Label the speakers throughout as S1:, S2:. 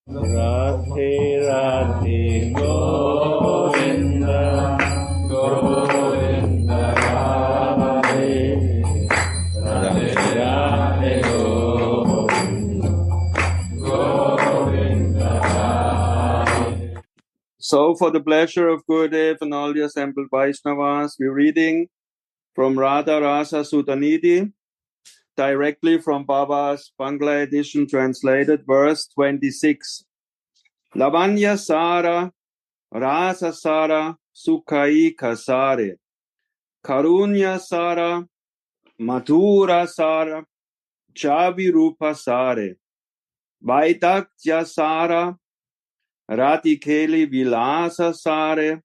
S1: Radhe Radhe Govinda Govinda Radhe Radhe Radhe Govinda Govinda Radhe. So, for the pleasure of Gurudev and all the assembled Vaishnavas, we're reading from Radha Rasa Sudhanidhi, directly from Baba's Bangla edition, translated, verse 26. Lavanya Sara, Rasa Sara, Sukhaika Kasare, Karunya Sara, Madhura Sara, Chavirupa Sare, Vaidakya Sara, Radikeli Vilasa Sare,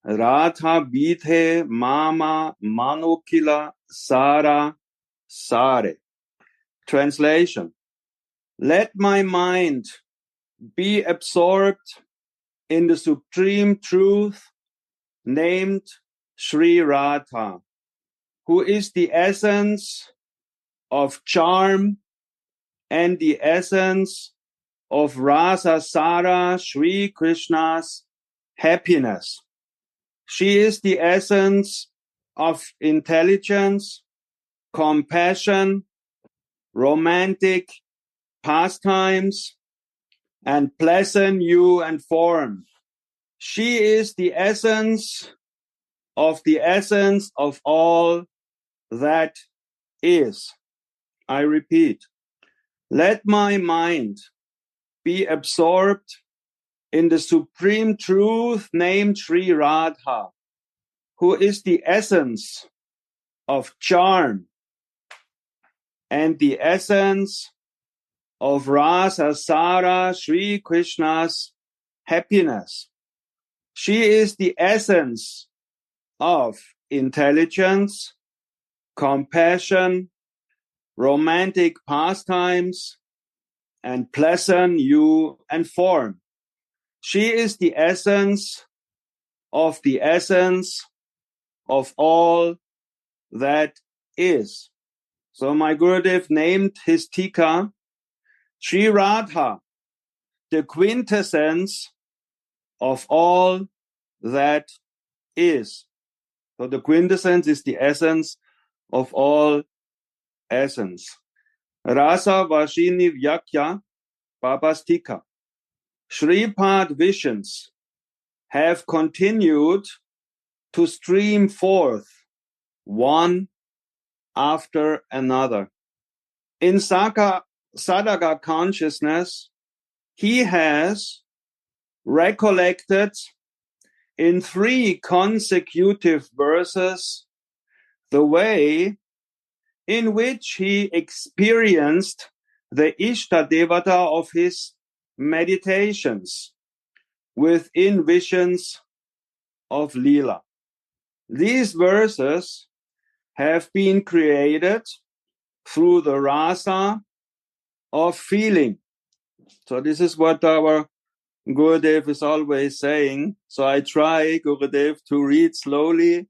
S1: Radha Bidhe Mama Manukila Sara Sare. Translation. Let my mind be absorbed in the supreme truth named Sri Radha, who is the essence of charm and the essence of Rasa Sara, Sri Krishna's happiness. She is the essence of intelligence, compassion, romantic pastimes, and pleasant hue and form. She is the essence of all that is. I repeat, let my mind be absorbed in the supreme truth named Sri Radha, who is the essence of charm and the essence of Rasa Sara, Sri Krishna's happiness. She is the essence of intelligence, compassion, romantic pastimes, and pleasant hue and form. She is the essence of all that is. So my Gurudev named his Tika Sri Radha, the quintessence of all that is. So the quintessence is the essence of all essence. Rasa Vashini Vyakya Baba's Tika. Shripad visions have continued to stream forth one after another. In Sadhaka consciousness, he has recollected in 3 consecutive verses the way in which he experienced the Ishta Devata of his meditations within visions of Leela. These verses have been created through the rasa of feeling. So this is what our Gurudev is always saying. So I try, Gurudev, to read slowly,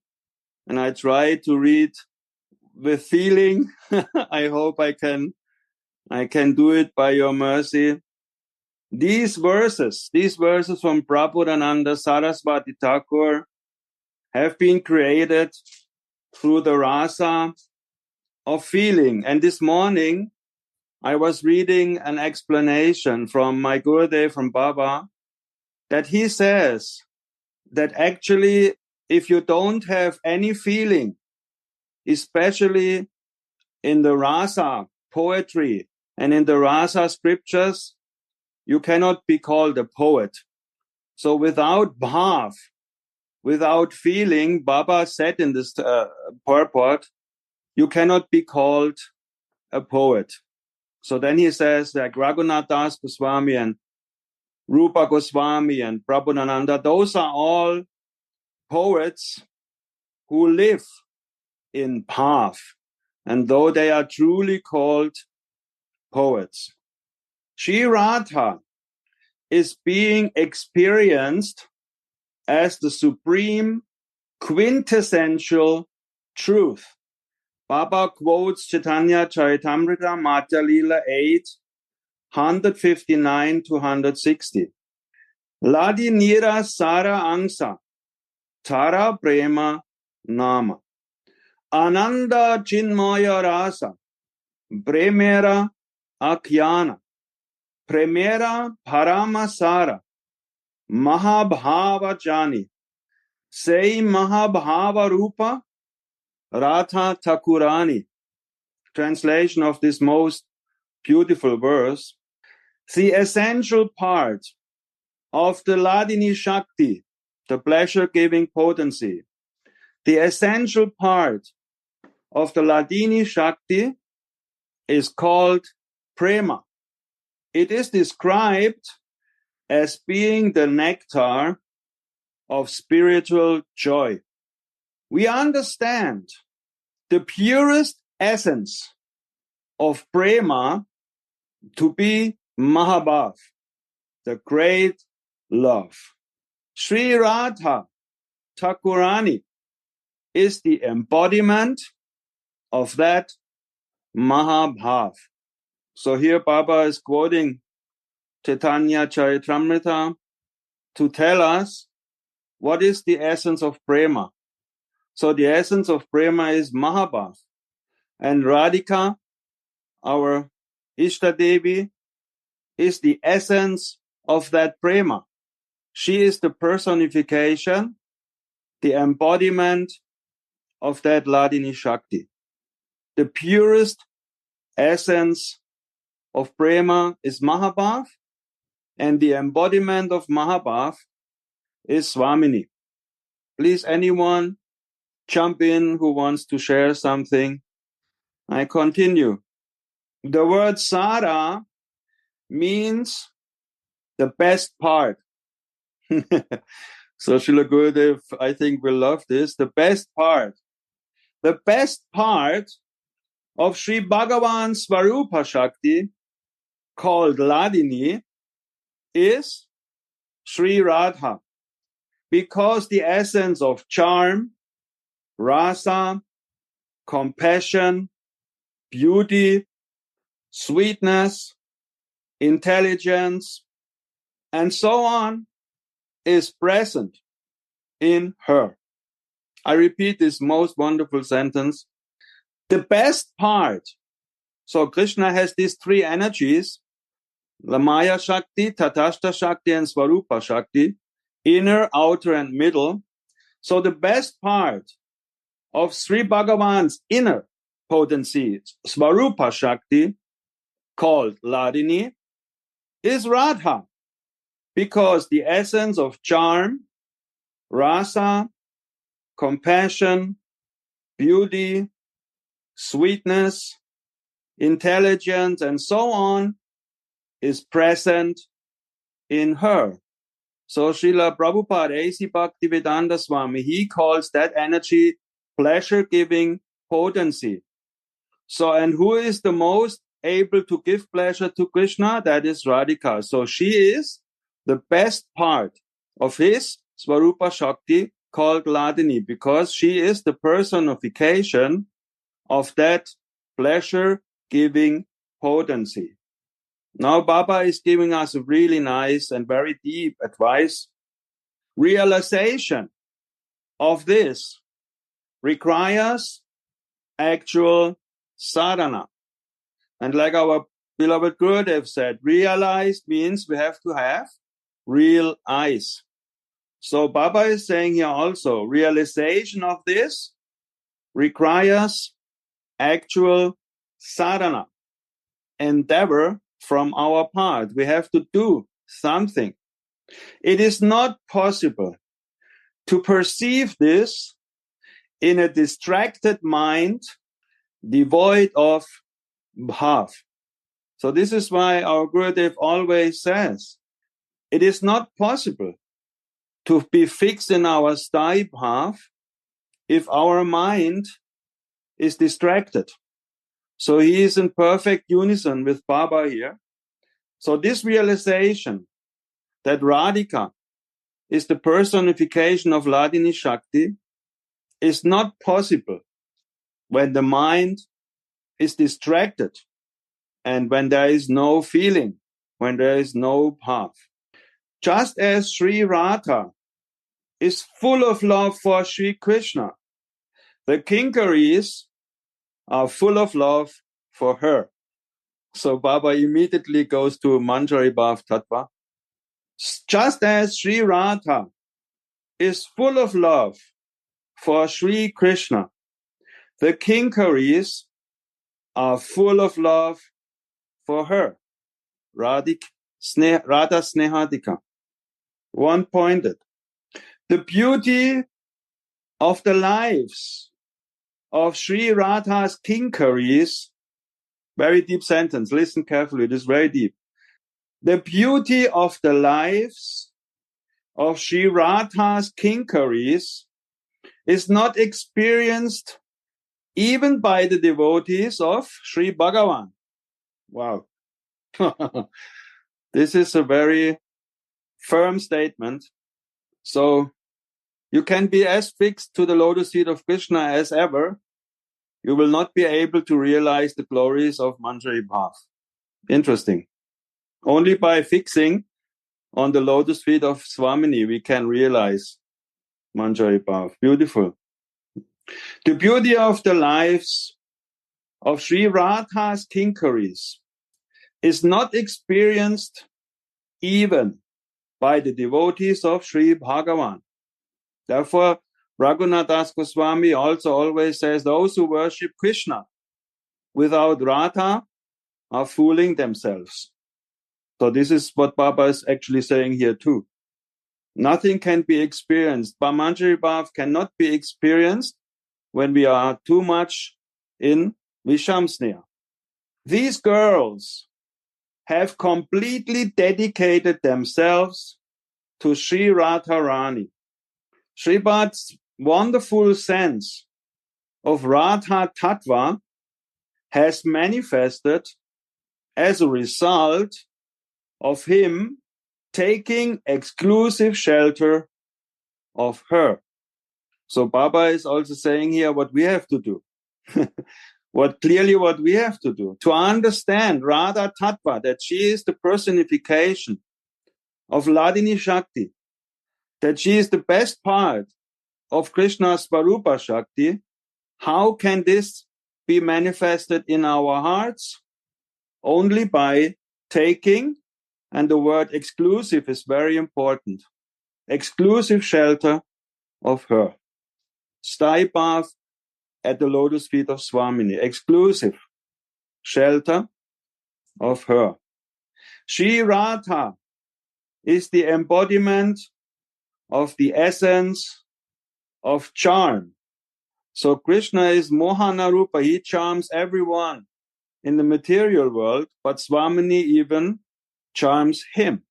S1: and I try to read with feeling. I hope I can do it by your mercy. These verses from Prabhupada Saraswati Thakur have been created through the rasa of feeling. And this morning, I was reading an explanation from my Gurudev, from Baba, that he says that actually, if you don't have any feeling, especially in the rasa poetry and in the rasa scriptures, you cannot be called a poet. So without bhav, without feeling, Baba said in this purport, you cannot be called a poet. So then he says that Raghunath Das Goswami and Rupa Goswami and Prabhupada, those are all poets who live in bhav, and though they are truly called poets. Sri Radha is being experienced as the supreme quintessential truth. Baba quotes Chaitanya Charitamrita, Madhya Leela 8, 159 to 160. Ladi Nira Sara Angsa, Tara Prema Nama. Ananda Chinmaya Rasa, Premera Akyana, Premera Paramasara, Mahabhava Jani. Say Mahabhava Rupa Radha Thakurani. Translation of this most beautiful verse. The essential part of the Ladini Shakti, the pleasure-giving potency, the essential part of the Ladini Shakti is called prema. It is described as being the nectar of spiritual joy. We understand the purest essence of prema to be Mahabhav, the great love. Sri Radha Thakurani is the embodiment of that Mahabhav. So here Baba is quoting Chaitanya Charitamrita to tell us what is the essence of prema. So the essence of prema is Mahabhav. And Radhika, our Ishta Devi, is the essence of that prema. She is the personification, the embodiment of that Ladini Shakti. The purest essence of prema is Mahabhav, and the embodiment of Mahabhav is Swamini. Please, anyone jump in who wants to share something. I continue. The word Sara means the best part. So Srila Gurudev, I think, will love this. The best part. The best part of Sri Bhagavan's Svarupa Shakti, called Ladini, is Sri Radha. Because the essence of charm, rasa, compassion, beauty, sweetness, intelligence, and so on is present in her. I repeat this most wonderful sentence. The best part. So Krishna has these three energies, the Maya Shakti, Tatashta Shakti, and Svarupa Shakti, inner, outer, and middle. So the best part of Sri Bhagavan's inner potency, Svarupa Shakti, called Ladini, is Radha, because the essence of charm, rasa, compassion, beauty, sweetness, intelligence, and so on is present in her. So Srila Prabhupada, A.C. Bhaktivedanta Swami, he calls that energy pleasure-giving potency. So, and who is the most able to give pleasure to Krishna? That is Radhika. So she is the best part of his Svarupa Shakti called Ladini, because she is the personification of that pleasure-giving potency. Now Baba is giving us a really nice and very deep advice. Realization of this requires actual sadhana. And like our beloved Gurudev said, realized means we have to have real eyes. So Baba is saying here also, realization of this requires actual sadhana, endeavor from our part. We have to do something. It is not possible to perceive this in a distracted mind, devoid of bhav. So this is why our Gurudev always says, it is not possible to be fixed in our sthai bhav if our mind is distracted. So he is in perfect unison with Baba here. So this realization that Radhika is the personification of Ladini Shakti is not possible when the mind is distracted and when there is no feeling when there is no path. Just as Sri Radha is full of love for Sri Krishna, the Kinkaris are full of love for her. So Baba immediately goes to Manjari Bhav Tattva. Just as Sri Radha is full of love for Sri Krishna, the Kinkaris are full of love for her. Radha Snehadika. One-pointed. The beauty of the lives of Sri Radha's Kinkaris, very deep sentence, listen carefully, it is very deep. The beauty of the lives of Sri Radha's Kinkaris is not experienced even by the devotees of Sri Bhagavan. Wow. This is a very firm statement. So you can be as fixed to the lotus feet of Krishna as ever. You will not be able to realize the glories of Manjari Bhav. Interesting. Only by fixing on the lotus feet of Swamini we can realize Manjari Bhav. Beautiful. The beauty of the lives of Sri Radha's Kinkaris is not experienced even by the devotees of Sri Bhagavan. Therefore, Raghunath Das Goswami also always says those who worship Krishna without Radha are fooling themselves. So this is what Baba is actually saying here too. Nothing can be experienced. Manjari Bhav cannot be experienced when we are too much in Vishamsneha. These girls have completely dedicated themselves to Sri Radharani. Sripat's wonderful sense of Radha Tattva has manifested as a result of him taking exclusive shelter of her. So Baba is also saying here what we have to do. What we have to do to understand Radha Tattva, that she is the personification of Ladini Shakti, that she is the best part of Krishna's Svarupa Shakti. How can this be manifested in our hearts? Only by taking, and the word exclusive is very important, exclusive shelter of her. Sthai path at the lotus feet of Swamini, exclusive shelter of her. Sri Radha is the embodiment of the essence of charm. So Krishna is Mohana Rupa, he charms everyone in the material world, but Swamini even charms him.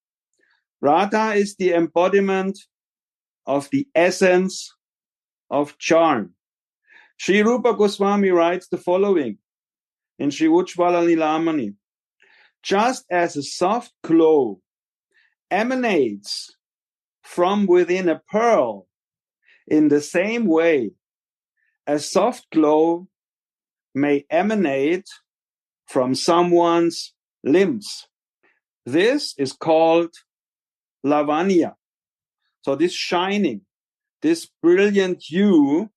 S1: Radha is the embodiment of the essence of charm. Sri Rupa Goswami writes the following in Sri Ujjvala Nilamani. Just as a soft glow emanates from within a pearl, in the same way, a soft glow may emanate from someone's limbs. This is called lavanya. So this shining, this brilliant hue,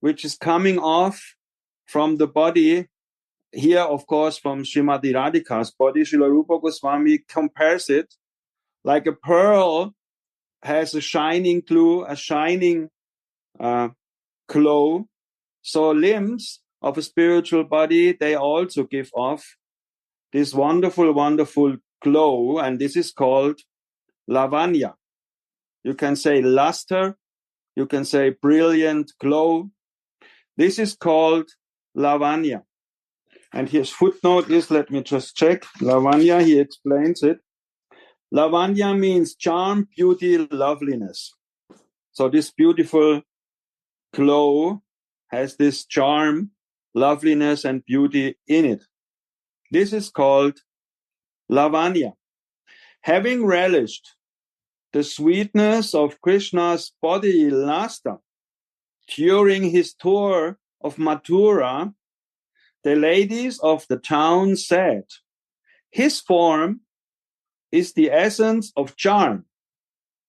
S1: which is coming off from the body, here, of course, from Srimati Radhika's body, Srila Rupa Goswami compares it like a pearl has a shining glue, a shining glow. So limbs of a spiritual body, they also give off this wonderful, wonderful glow, and this is called lavanya. You can say luster, you can say brilliant glow. This is called lavanya. And his footnote is, let me just check, lavanya, he explains it. Lavanya means charm, beauty, loveliness. So this beautiful glow has this charm, loveliness, and beauty in it. This is called lavanya. Having relished the sweetness of Krishna's body luster during his tour of Mathura, the ladies of the town said, his form is the essence of charm.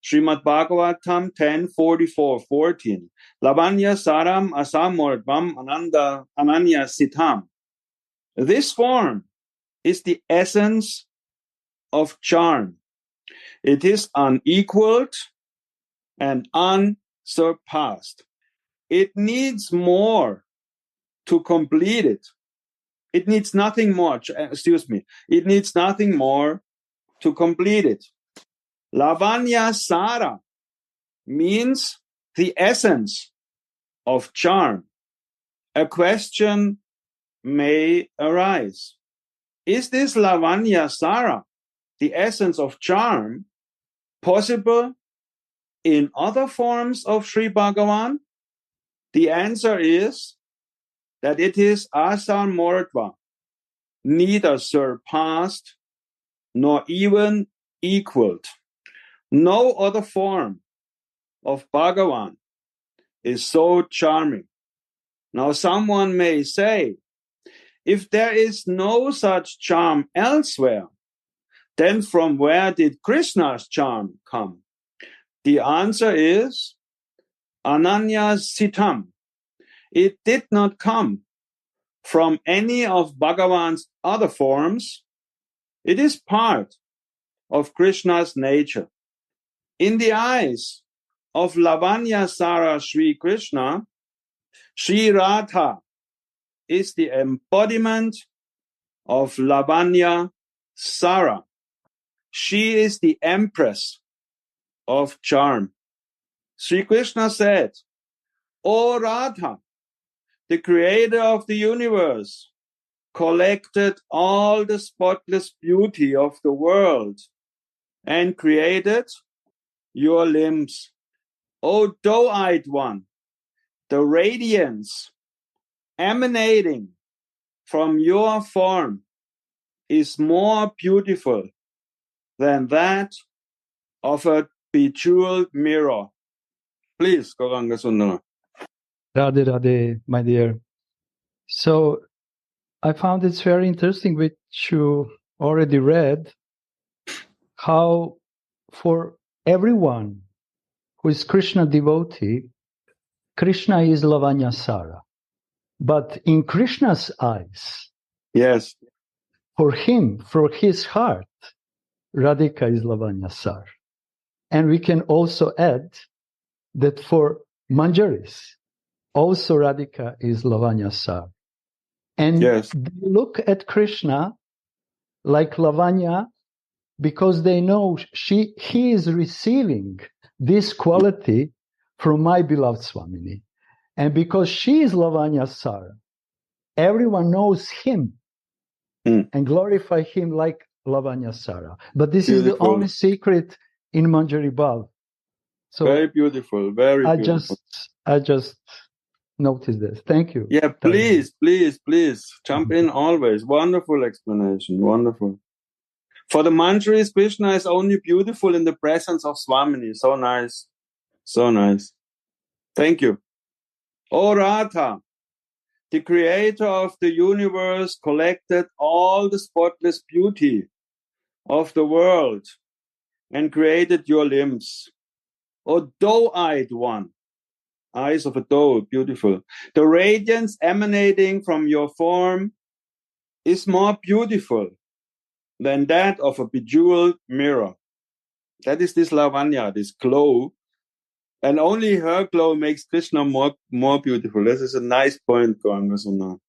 S1: Srimad Bhagavatam 10:44-14. Lavanya saram asamordvam ananya sitam. This form is the essence of charm. It is unequaled and unsurpassed. It needs more to complete it. It needs nothing more. It needs nothing more to complete it. Lavanya Sara means the essence of charm. A question may arise. Is this Lavanya Sara, the essence of charm, possible in other forms of Sri Bhagavan? The answer is that it is Asar Mordva, neither surpassed nor even equaled. No other form of Bhagavan is so charming. Now someone may say, if there is no such charm elsewhere, then from where did Krishna's charm come? The answer is Ananya Sitam. It did not come from any of Bhagavan's other forms. It is part of Krishna's nature. In the eyes of Lavanya Sara Sri Krishna, Sri Radha is the embodiment of Lavanya Sara. She is the empress of charm. Sri Krishna said, O Radha, the creator of the universe, collected all the spotless beauty of the world and created your limbs. O doe-eyed one, the radiance emanating from your form is more beautiful than that of a bejeweled mirror. Please, Gauranga Sundara.
S2: Radhe Radhe, my dear. So I found it's very interesting, which you already read, how for everyone who is Krishna devotee, Krishna is Lavanya Sara. But in Krishna's eyes,
S1: yes,
S2: for him, for his heart, Radhika is Lavanya Sara. And we can also add that for Manjaris, also Radhika is Lavanya Sara. And
S1: yes,
S2: they look at Krishna like Lavanya because they know he is receiving this quality from my beloved Swamini. And because she is Lavanya Sara, everyone knows him and glorify him like Lavanya Sara. But this
S1: beautiful.
S2: is the only secret in Manjari Bhav. So
S1: very beautiful, very beautiful.
S2: I just noticed this. Thank you.
S1: Yeah, please jump in always. Wonderful explanation. Wonderful. For the Manjaris, Krishna is only beautiful in the presence of Swamini. So nice. So nice. Thank you. O Radha, the creator of the universe, collected all the spotless beauty of the world and created your limbs. O doe-eyed one, eyes of a doe, beautiful. The radiance emanating from your form is more beautiful than that of a bejeweled mirror. That is this Lavanya, this glow. And only her glow makes Krishna more beautiful. This is a nice point, Gauranga.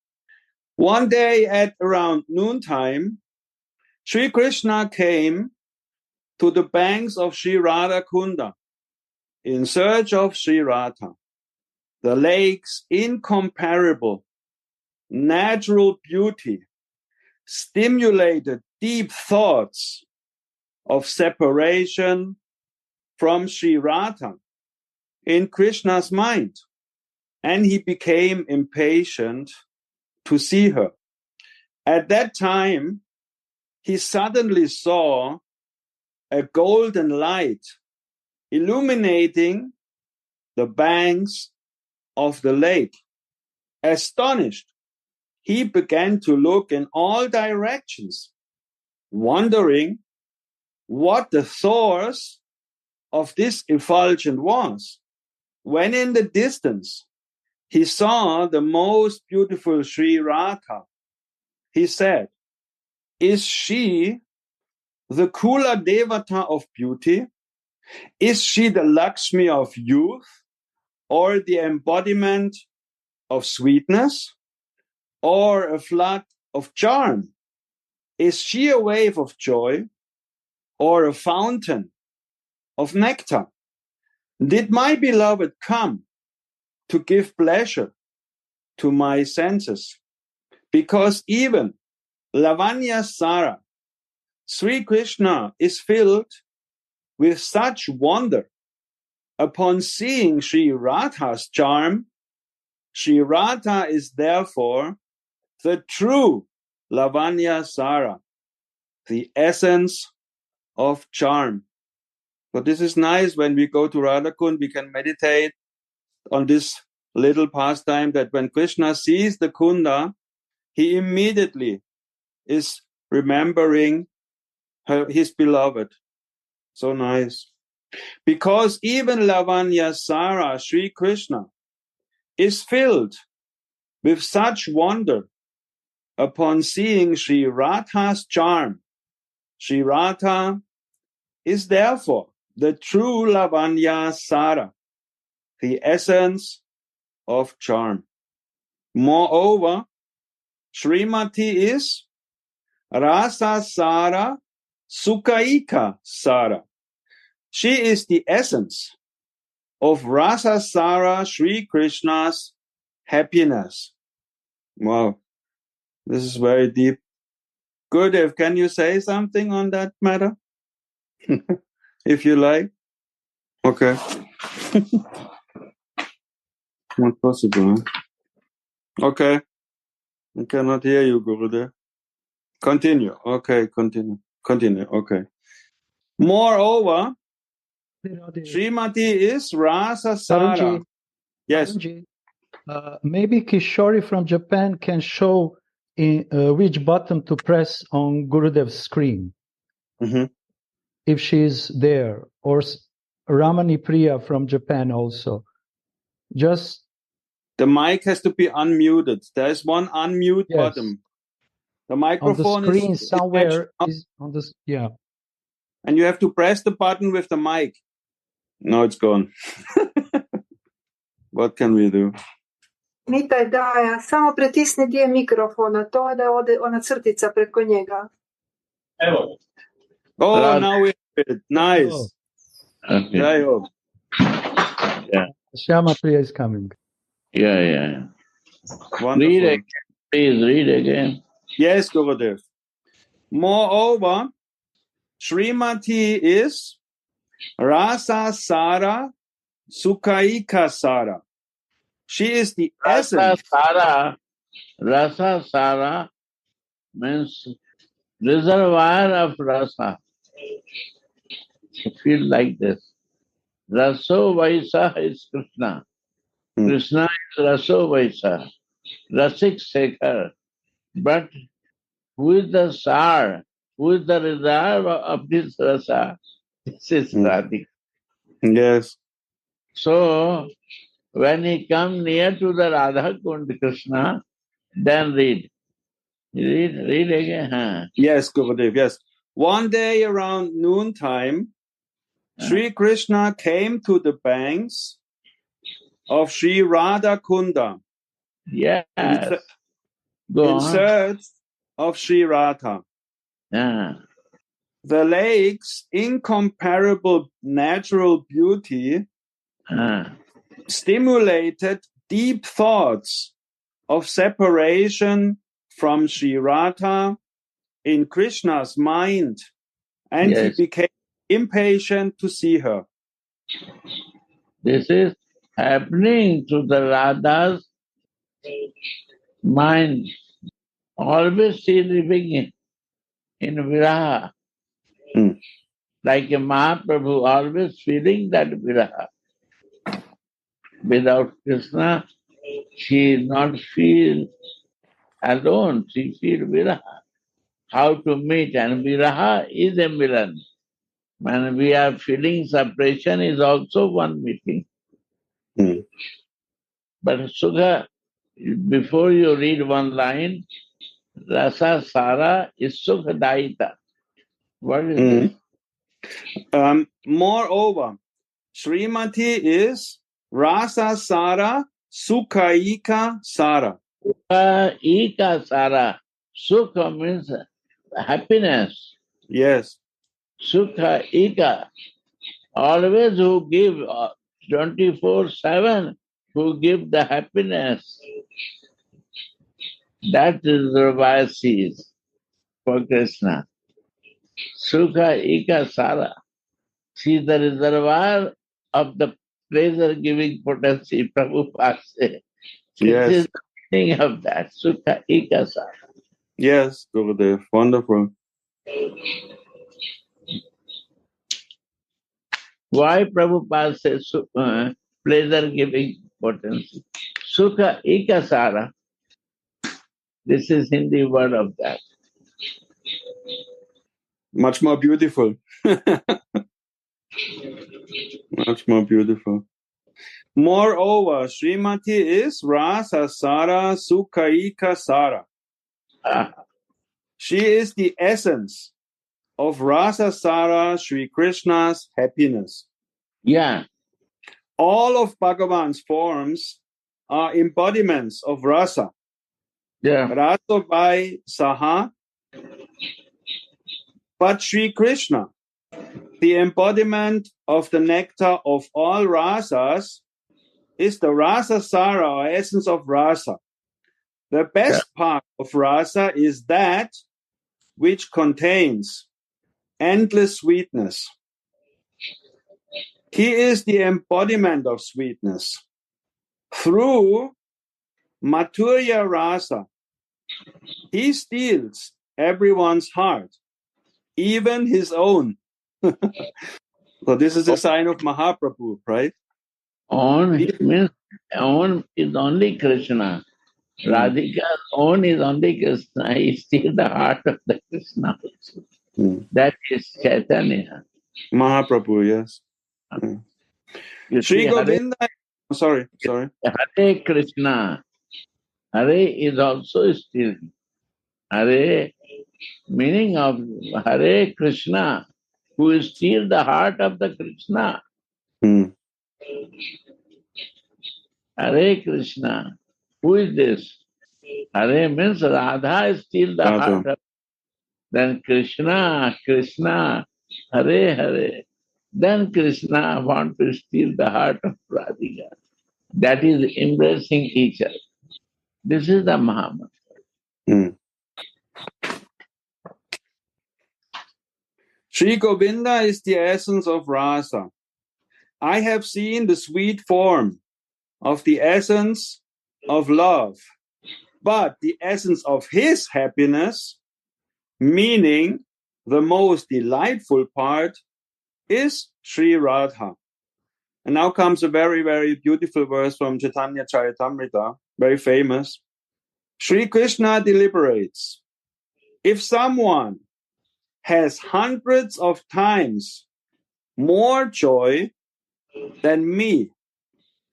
S1: One day at around noontime, Sri Krishna came to the banks of Sri Radha Kunda in search of Sri Radha. The lake's incomparable natural beauty stimulated deep thoughts of separation from Sri Radha in Krishna's mind, and he became impatient to see her. At that time, he suddenly saw a golden light illuminating the banks of the lake. Astonished, he began to look in all directions, wondering what the source of this effulgence was. When in the distance he saw the most beautiful Sri Radha, he said, "Is she the Kula Devata of beauty? Is she the Lakshmi of youth, or the embodiment of sweetness, or a flood of charm? Is she a wave of joy, or a fountain of nectar? Did my beloved come to give pleasure to my senses? Because even Lavanya Sara, Sri Krishna, is filled with such wonder upon seeing Sri Radha's charm. Sri Radha is therefore the true Lavanya Sara, the essence of charm." But this is nice. When we go to Radhakund, we can meditate on this little pastime that when Krishna sees the Kunda, he immediately is remembering his beloved. So nice. Because even Lavanya Sara, Sri Krishna, is filled with such wonder upon seeing Sri Radha's charm. Sri Radha is therefore the true Lavanya Sara, the essence of charm. Moreover, Srimati is Rasa Sara Sukhaika Sara. She is the essence of Rasa Sara, Sri Krishna's happiness. Wow, this is very deep. Gurudev, can you say something on that matter? If you like. Okay. Not possible. Huh? Okay. I cannot hear you, Gurudev. Continue. Okay, continue. Continue. Okay. Moreover, Srimati is Rasa Sara.
S2: Tarunji,
S1: Yes.
S2: Tarunji, maybe Kishori from Japan can show in which button to press on Gurudev's screen.
S1: Mm-hmm.
S2: If she's there, or Ramani Priya from Japan also. Just
S1: the mic has to be unmuted. There is one unmute button. The microphone
S2: on the screen
S1: is
S2: somewhere is on this. Yeah.
S1: And you have to press the button with the mic. No, it's gone. What can we do?
S3: Mitaj daja, samo pritisni dio mikrofona, to da ode ona crtica preko njega.
S1: Evo. Oh, now we have it. Nice.
S4: Okay.
S1: Yeah.
S2: Shyama Priya is coming.
S4: Yeah.
S1: Wonderful.
S4: Read again. Please read again.
S1: Yes, Gurudev. Moreover, Srimati is Rasa Sara Sukhaika Sara. She is the essence.
S4: Rasa Sara means reservoir of rasa. You feel like this. Raso Vaisa is Krishna. Krishna is Raso Vaisa. Rasik Sekhar. But who is the Sar? Who is the reserve of this rasa? This is Radhika.
S1: Yes.
S4: So, when he comes near to the Radha Kund Krishna, then read. Read again. Huh?
S1: Yes, Gurudev, yes. One day around noontime, Sri Krishna came to the banks of Sri Radha Kunda.
S4: Yes.
S1: In search of Sri Radha. The lake's incomparable natural beauty stimulated deep thoughts of separation from Sri Radha in Krishna's mind, and he became impatient to see her.
S4: This is happening to the Radha's mind. Always she living in viraha. Like a Mahaprabhu, always feeling that viraha. Without Krishna, she is not feel alone, she feel viraha. How to meet, and viraha is a milan. When we are feeling separation is also one meeting.
S1: Mm.
S4: But Sukha, before you read one line, Rasa Sara is Sukha Daita. What is this?
S1: Moreover, Srimati is Rasa Sara Sukhaika Sara.
S4: Ika Sara. Sukha means happiness.
S1: Yes.
S4: Sukha Ika. Always who give 24/7, who give the happiness. That is the Vayasi for Krishna. Sukha Ika Sara. She is the reservoir of the pleasure-giving potency, Prabhupada said.
S1: Yes.
S4: This is the meaning of that. Sukha Ika Sara.
S1: Yes, Gurudev. Wonderful.
S4: Why Prabhupada says pleasure-giving potency? Sukha Ika Sara. This is Hindi word of that.
S1: Much more beautiful. Much more beautiful. Moreover, Srimati is Rasa Sara Sukhaika Sara. She is the essence of Rasa Sara, Sri Krishna's happiness.
S4: Yeah.
S1: All of Bhagavan's forms are embodiments of Rasa.
S4: Yeah.
S1: Rasa by Saha. But Sri Krishna, the embodiment of the nectar of all rasas, is the Rasa Sara, or essence of Rasa. The best part of Rasa is that which contains endless sweetness. He is the embodiment of sweetness. Through Mathurya Rasa, he steals everyone's heart, even his own. So this is a sign of Mahaprabhu, right?
S4: Own means own is only Krishna. Radhika's own is only Krishna. He steals the heart of the Krishna. That is Chaitanya.
S1: Mahaprabhu, yes.
S4: You
S1: Sri
S4: see,
S1: Govinda. Sorry.
S4: Hare Krishna. Hare is also stealing. Hare, meaning of Hare Krishna, who steals the heart of the Krishna. Hare Krishna. Who is this? Hare means Radha steals the heart of. Then Krishna, Hare Hare. Then Krishna want to steal the heart of Radhika. That is embracing each other. This is the Mahamantra.
S1: Sri Govinda is the essence of Rasa. I have seen the sweet form of the essence of love, but the essence of his happiness, meaning the most delightful part, is Sri Radha. And now comes a very, very beautiful verse from Chaitanya Charitamrita, very famous. Sri Krishna deliberates, if someone has hundreds of times more joy than me,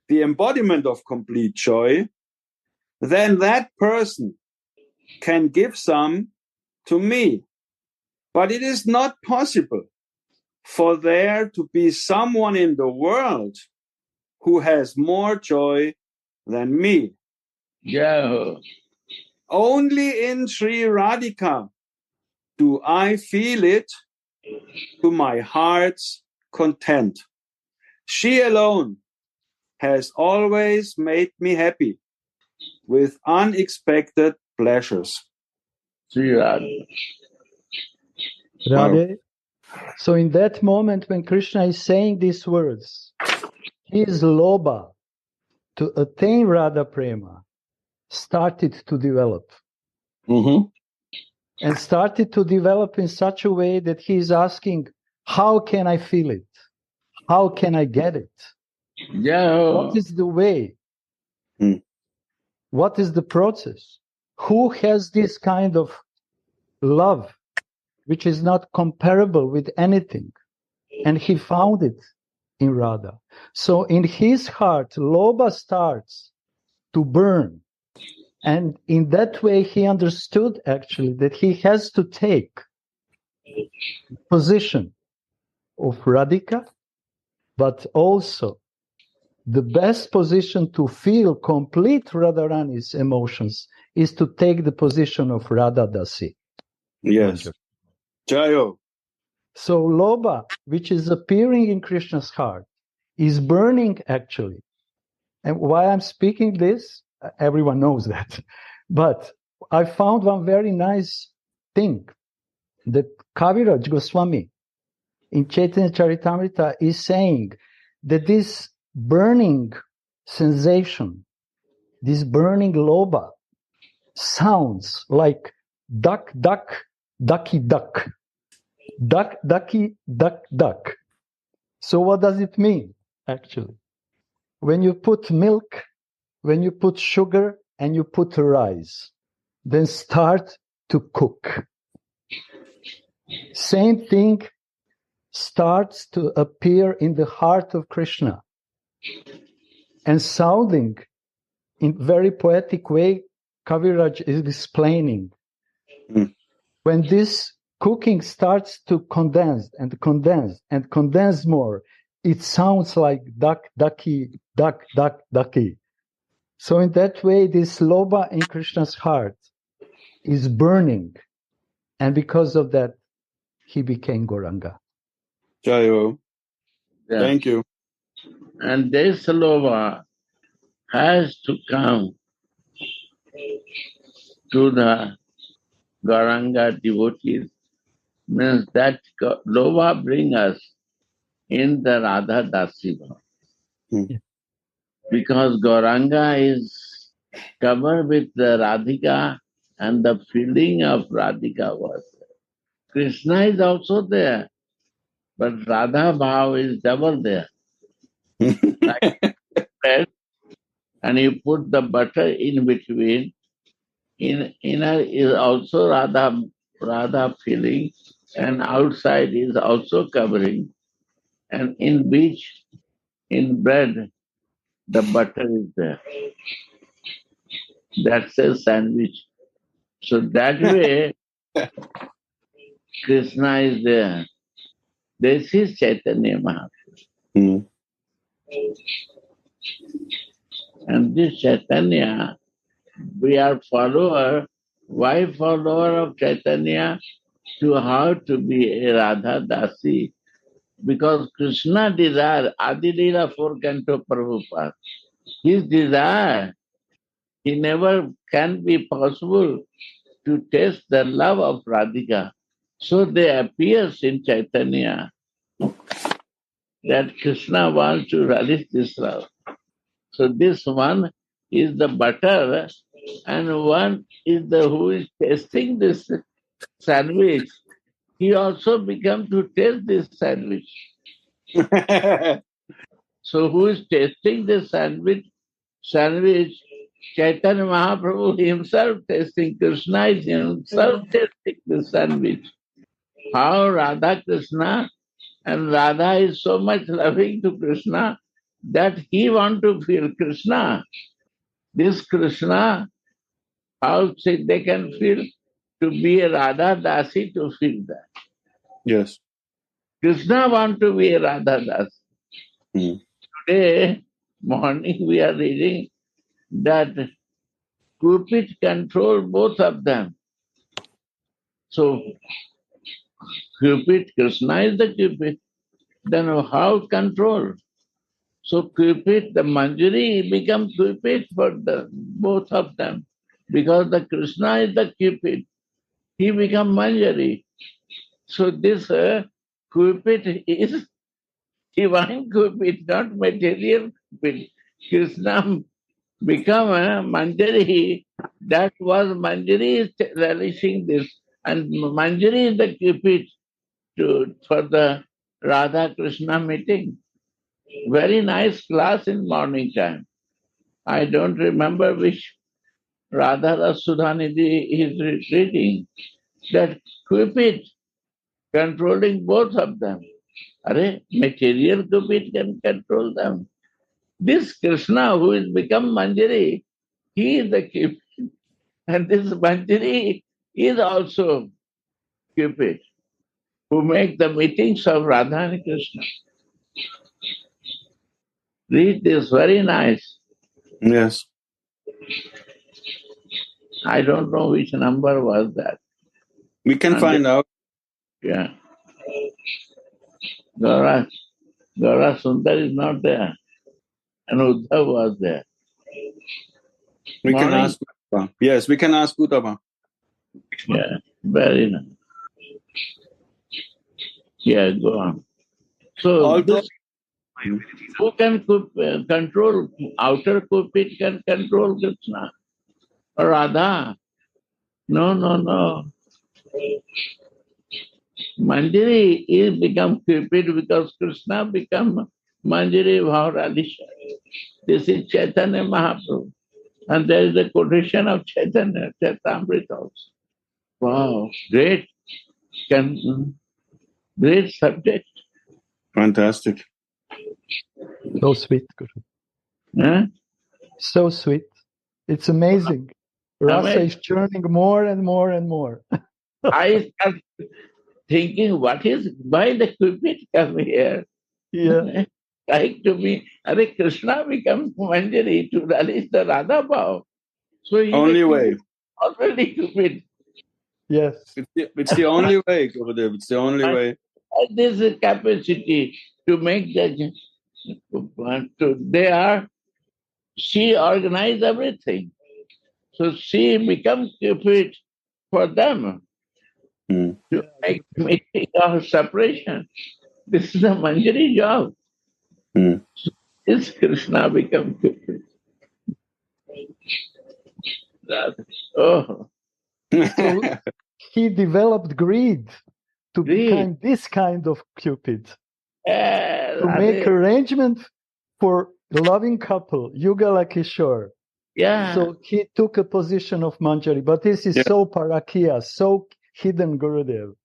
S1: the embodiment of complete joy, then that person can give some to me. But it is not possible for there to be someone in the world who has more joy than me.
S4: Yeah.
S1: Only in Sri Radhika do I feel it to my heart's content. She alone has always made me happy with unexpected pleasures.
S4: Sri Radha.
S2: Radhe. So in that moment when Krishna is saying these words, his loba to attain Radha Prema started to develop. And started to develop in such a way that he is asking, how can I feel it? How can I get it?
S4: Yeah.
S2: What is the way? What is the process? Who has this kind of love, which is not comparable with anything? and he found it in Radha. So in his heart, Lobha starts to burn. And in that way, he understood actually that he has to take position of Radhika, but also the best position to feel complete Radharani's emotions is to take the position of Radha Dasi.
S1: Yes. Jayo.
S2: So Lobha, which is appearing in Krishna's heart, is burning actually. And why I'm speaking this, everyone knows that. But I found one very nice thing that Kaviraj Goswami in Chaitanya Charitamrita is saying that this burning sensation, this burning Lobha, sounds like duck, duck, ducky, duck. Duck, ducky, duck, duck. So what does it mean, actually? When you put milk, when you put sugar, and you put rice, then start to cook. Same thing starts to appear in the heart of Krishna. And sounding in very poetic way, Kaviraj is explaining. When this cooking starts to condense and condense and condense more, it sounds like duck, ducky, duck, duck, ducky. So in that way, this Lobha in Krishna's heart is burning. And because of that, he became Gauranga.
S1: Jayo.
S4: Yeah.
S1: Thank you.
S4: And this Lobha has to come to the Gauranga devotees. Means that Lobha bring us in the Radha Dasi Bhava. Because Gauranga is covered with the Radhika and the feeling of Radhika was there. Krishna is also there, but Radha Bhav is double there. Like bread, and you put the butter in between. In inner is also Radha feeling, and outside is also covering. And in which, in bread, the butter is there. That's a sandwich. So that way, Krishna is there. This is Chaitanya Mahaprabhu. And this Chaitanya, we are follower. Why follower of Chaitanya? To how to be a Radha Dasi. Because Krishna desire, Adi Leela 4 Canto Prabhupada, his desire, he never can be possible to taste the love of Radhika. So they appears in Chaitanya that Krishna wants to relish this love. So this one is the butter, and one is the who is tasting this sandwich. He also become to taste this sandwich. So who is tasting this sandwich? Chaitanya Mahaprabhu himself tasting. Krishna is himself tasting the sandwich. How Radha Krishna and Radha is so much loving to Krishna that he want to feel Krishna. This Krishna, how they can feel to be a Radha Dasi to feel that.
S1: Yes.
S4: Krishna want to be a Radha Dasi. Today morning we are reading that Cupid control both of them. So Cupid, Krishna is the Cupid. Then how control? So Cupid, the Manjari become Cupid for the both of them. Because the Krishna is the Cupid, he become Manjari. So this Cupid is divine Cupid, not material Cupid. Krishna become a Manjari. That was Manjari is relishing this. And Manjari is the Cupid for the Radha Krishna meeting. Very nice class in morning time. I don't remember which Radha Rasa Sudhanidhi is reading. That Cupid controlling both of them. Material Cupid can control them. This Krishna who is become Manjari, he is the Cupid. And this Manjari is also Cupid, who make the meetings of Radha and Krishna. Read this, very nice.
S1: Yes.
S4: I don't know which number was that.
S1: We can find out.
S4: Yeah. Gaura Sundar is not there. And Uddhav was there.
S1: We
S4: Morning.
S1: can ask Uddhava. Yes, we can ask Uddhava.
S4: Yeah, very nice. Yeah, go on. So
S1: Although,
S4: this, who can control, outer Cupid can control Krishna or Radha? No. Manjari is become Cupid because Krishna become Manjari Bhavaradhisha. This is Chaitanya Mahaprabhu. And there is a quotation of Chaitanya, Chaitamrita also. Wow, great subject.
S1: fantastic.
S2: So sweet, Guru.
S4: Huh?
S2: So sweet. It's amazing. Rasa is churning more and more and more.
S4: I start thinking, why the Cupid come here?
S2: Yeah.
S4: Like to me, Krishna becomes Manjari to release the Radha Bhav. So he
S1: Only way.
S4: Already Cupid.
S2: Yes.
S1: It's the only way, Gurudev. It's the only way.
S4: There's a capacity to make that. She organized everything. So she becomes Cupid for them to make meeting or separation. This is a Manjari job. So this Krishna becomes Cupid. Oh.
S2: So he developed greed to become this kind of Cupid. To make arrangement for a loving couple, Yugala Kishore.
S4: Yeah.
S2: So he took a position of Manjari, but this is so parakia, so hidden, Gurudev.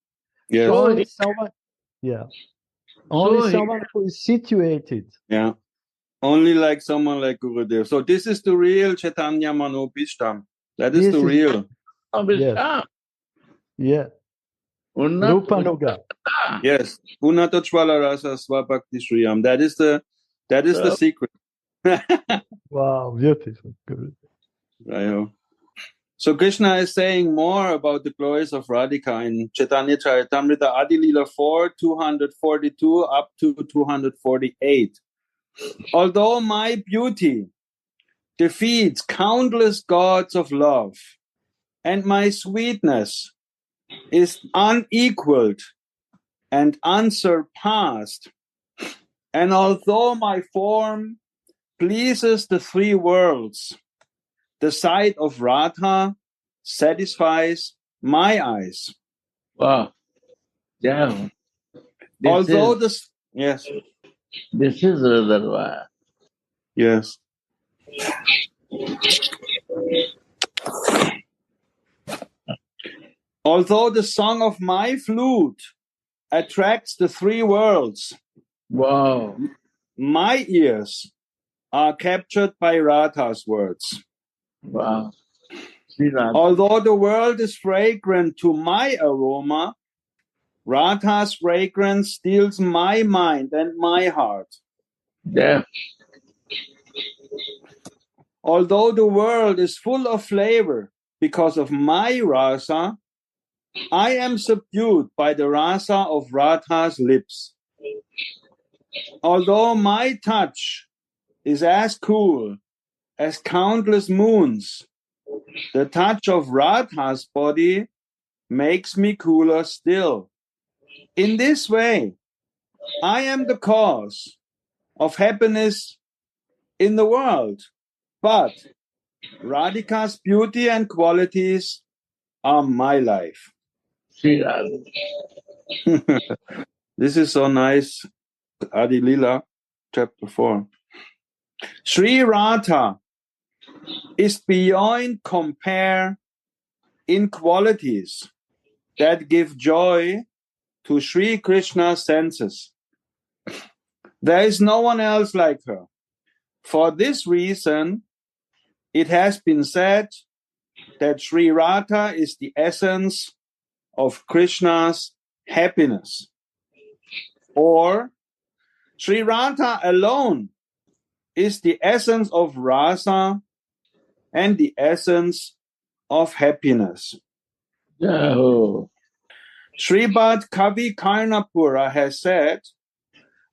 S1: Yes.
S2: So only someone, someone who is situated.
S1: Yeah. Only like someone like Gurudev. So this is the real Chaitanya Manopishtam. That is the real.
S2: Yes. Yeah. Rupanuga.
S1: Yes. Unnata Chvala Rasa Swabhakti Shriyam. That is the secret.
S2: Wow, beautiful.
S1: So Krishna is saying more about the glories of Radhika in Chaitanya Charitamrita Adi Lila 4, 242 up to 248. Although my beauty defeats countless gods of love, and my sweetness is unequaled and unsurpassed, and although my form pleases the three worlds, the sight of Radha satisfies my eyes.
S4: Wow. Yeah.
S1: This
S4: is Radha.
S1: Yes. Although the song of my flute attracts the three worlds,
S4: wow,
S1: my ears are captured by Radha's words.
S4: Wow.
S1: Although the world is fragrant to my aroma, Radha's fragrance steals my mind and my heart.
S4: Yeah.
S1: Although the world is full of flavor because of my rasa, I am subdued by the rasa of Radha's lips. Although my touch is as cool as countless moons, the touch of Radha's body makes me cooler still. In this way, I am the cause of happiness in the world, but Radhika's beauty and qualities are my life. This is so nice. Adi Lila, chapter 4. Sri Radha is beyond compare in qualities that give joy to Sri Krishna's senses. There is no one else like her. For this reason, it has been said that Sri Radha is the essence of Krishna's happiness. Or Sri Radha alone is the essence of rasa and the essence of happiness.
S4: Oh.
S1: Sribad Kavi Karnapura has said,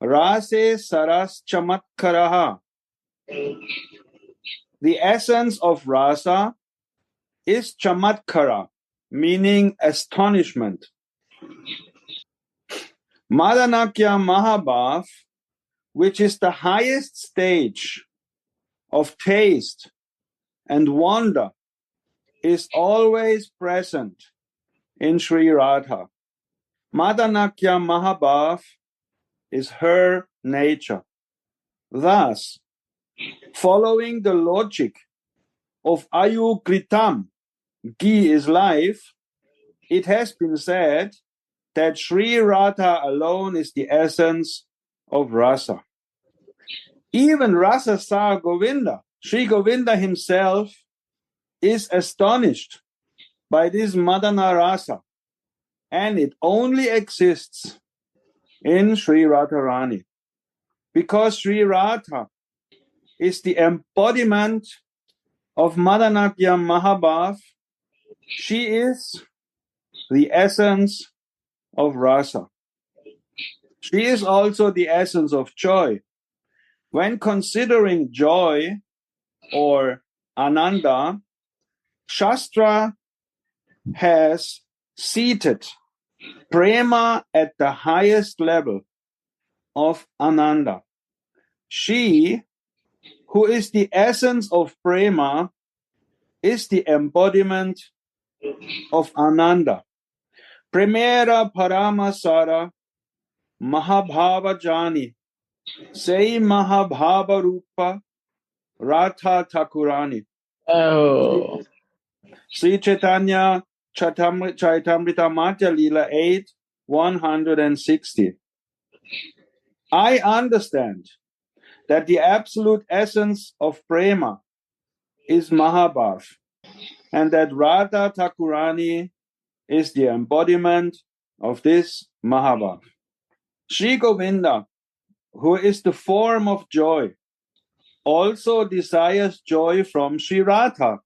S1: Rase Saras Chamatkaraha. The essence of rasa is chamatkara, meaning astonishment. Madanakya Mahabhav, which is the highest stage of taste and wonder, is always present in Sri Radha. Madanakya Mahabhav is her nature. Thus, following the logic of Ayu Kritam, Gi is life, it has been said that Sri Radha alone is the essence of rasa. Even Rasa Sa Govinda, Sri Govinda himself, is astonished by this Madana Rasa, and it only exists in Sri Radharani, because Sri Radha is the embodiment of Madanakya Mahabhav. She is the essence of rasa. She is also the essence of joy. When considering joy or ananda, Shastra has seated prema at the highest level of ananda. She, who is the essence of prema, is the embodiment of ananda. Premera paramasara mahabhava jani, say mahabhava rupa Radha Thakurani.
S4: Oh.
S1: Sri Chaitanya Chaitamrita Madhya Lila 8, 160. I understand that the absolute essence of prema is Mahabhav, and that Radha Thakurani is the embodiment of this Mahabhav. Sri Govinda, who is the form of joy, also desires joy from Sri Radha.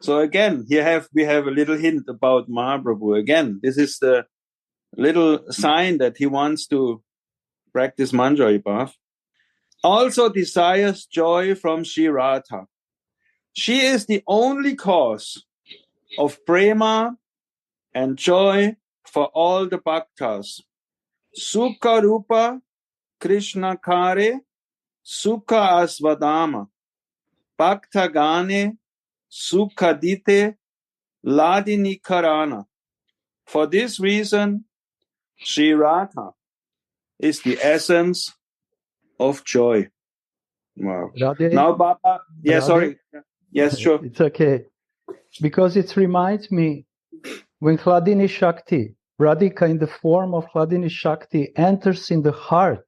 S1: So again, here we have a little hint about Mahaprabhu. Again, this is the little sign that he wants to practice Manjari Bhav. Also desires joy from Sri Radha. She is the only cause of prema and joy for all the bhaktas. Sukha Rupa Krishna Kare Sukha Asvadama Bhakta Gane Sukha Dite Ladini Karana. For this reason, Sri Radha is the essence of joy. Wow.
S2: Radhe,
S1: Now, Baba, yeah,
S2: Radhe?
S1: sorry. Yes, sure.
S2: It's okay. Because it reminds me when Hladini Shakti, Radhika in the form of Hladini Shakti, enters in the heart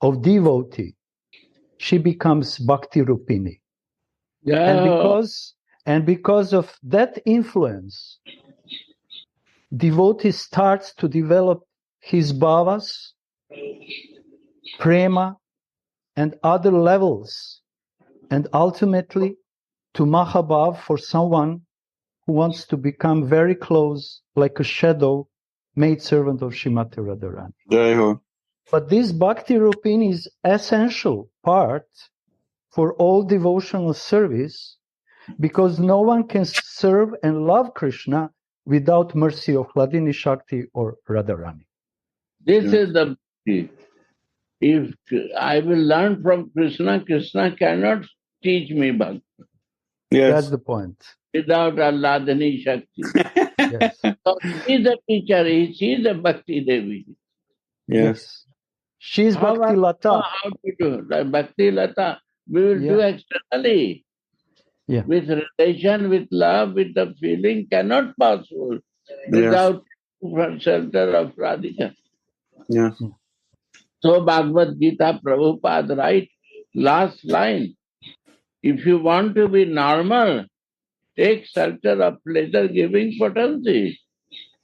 S2: of devotee, she becomes Bhakti Rupini.
S4: Yeah.
S2: And because of that influence, devotee starts to develop his bhavas, prema, and other levels, and ultimately to Mahabhav for someone who wants to become very close, like a shadow, maidservant of Srimati Radharani.
S1: Jai Ho.
S2: But this Bhakti Rupini is essential part for all devotional service, because no one can serve and love Krishna without mercy of Hladini Shakti or Radharani.
S4: This is the bhakti. If I will learn from Krishna, Krishna cannot teach me bhakti.
S1: Yes.
S2: That's the point.
S4: Without Alladhani Shakti.
S2: Yes.
S4: So he is the teacher, she is the Bhakti Devi.
S1: Yes.
S2: She is Bhakti Lata.
S4: How to do the Bhakti Lata? We will do externally.
S2: Yeah.
S4: With relation, with love, with the feeling, cannot possible without shelter of Radhika.
S1: Yeah.
S4: So Bhagavad Gita, Prabhupada write last line. If you want to be normal, take shelter of pleasure-giving potency.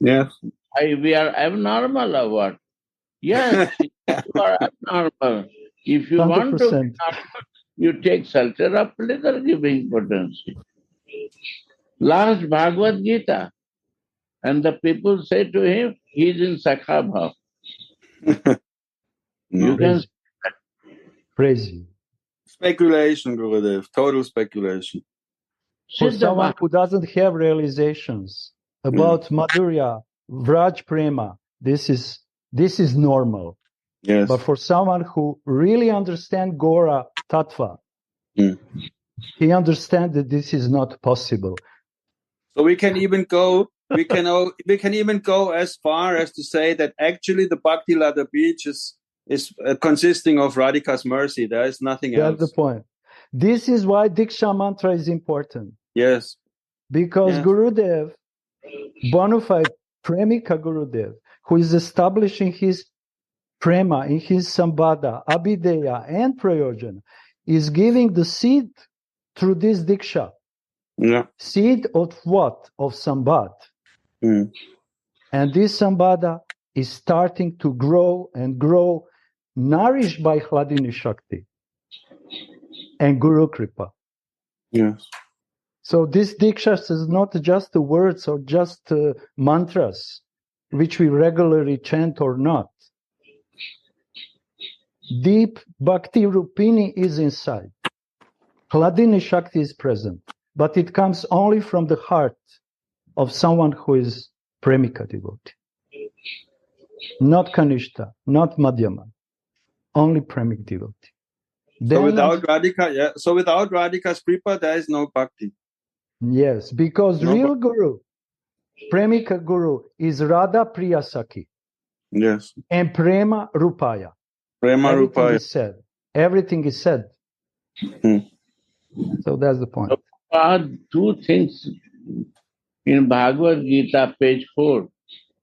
S1: Yes.
S4: We are abnormal or what? Yes, you are abnormal. If you want to be
S2: 100%.
S4: normal, you take shelter of pleasure-giving potency. Last Bhagavad Gita. And the people say to him, he is in Sakha Bhav. You can
S2: Praise you.
S1: Speculation, Gurudev. Total speculation.
S2: For
S4: Siddha
S2: someone
S4: Maharaj.
S2: who doesn't have realizations about Madhurya, Vraj Prema, this is normal.
S1: Yes.
S2: But for someone who really understands Gora Tattva,
S1: Mm.
S2: he understands that this is not possible.
S1: So we can even go. We can even go as far as to say that actually the Bhakti Ladder Beach is consisting of Radhika's mercy. There is nothing else.
S2: That's the point. This is why Diksha mantra is important.
S1: Yes.
S2: Because
S1: Yes.
S2: Gurudev, bona fide Premika Gurudev, who is establishing his prema in his sambada, abhideya, and prayojana, is giving the seed through this diksha.
S1: Yeah.
S2: Seed of what? Of sambad.
S1: Mm.
S2: And this sambada is starting to grow and grow, nourished by Hladini Shakti and Guru Kripa.
S1: Yes.
S2: So this diksha is not just the words or just mantras, which we regularly chant or not. Deep Bhakti Rupini is inside. Hladini Shakti is present, but it comes only from the heart of someone who is Premika devotee. Not Kanishta, not Madhyama, only Premik devotee.
S1: So without Radhika, so without Radhika's Kripa, there is no Bhakti.
S2: Yes, because real Guru, Premika Guru, is Radha Priya Sakhi.
S1: Yes.
S2: And Prema Rupaya.
S1: Prema
S2: Everything
S1: Rupaya.
S2: is said. Everything is said. So that's the point.
S4: There are two things in Bhagavad Gita, page 4,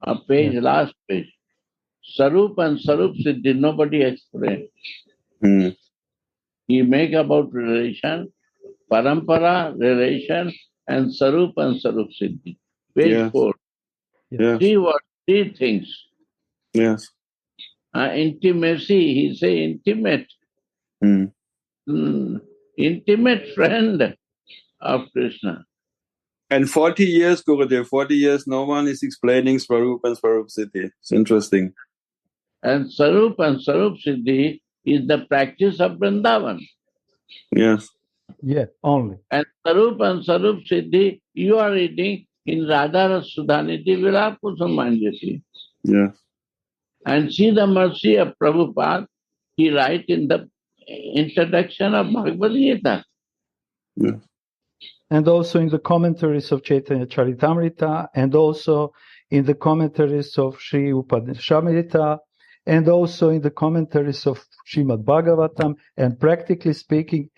S4: last page. Sarup and Sarup Siddhi, nobody explained. He make about relation, parampara, relation, and Sarup Siddhi. Page 4.
S1: Yes.
S4: Three things.
S1: Yes.
S4: Intimacy, he say intimate. Intimate friend of Krishna.
S1: And 40 years, Gurudev, 40 years, no one is explaining Swarup and Swarup Siddhi. It's interesting.
S4: And Sarup Siddhi is the practice of Vrindavan.
S1: Yes.
S2: Yeah, only.
S4: And Sarup Siddhi, you are reading in Radha Rasa Sudhanidhi Vilakusam Manjati.
S1: Yes.
S4: And see the mercy of Prabhupada, he write in the introduction of Bhagavad Gita.
S1: Yes.
S2: And also in the commentaries of Chaitanya Charitamrita, and also in the commentaries of Sri Upanishadamrita, and also in the commentaries of Srimad Bhagavatam, and practically speaking,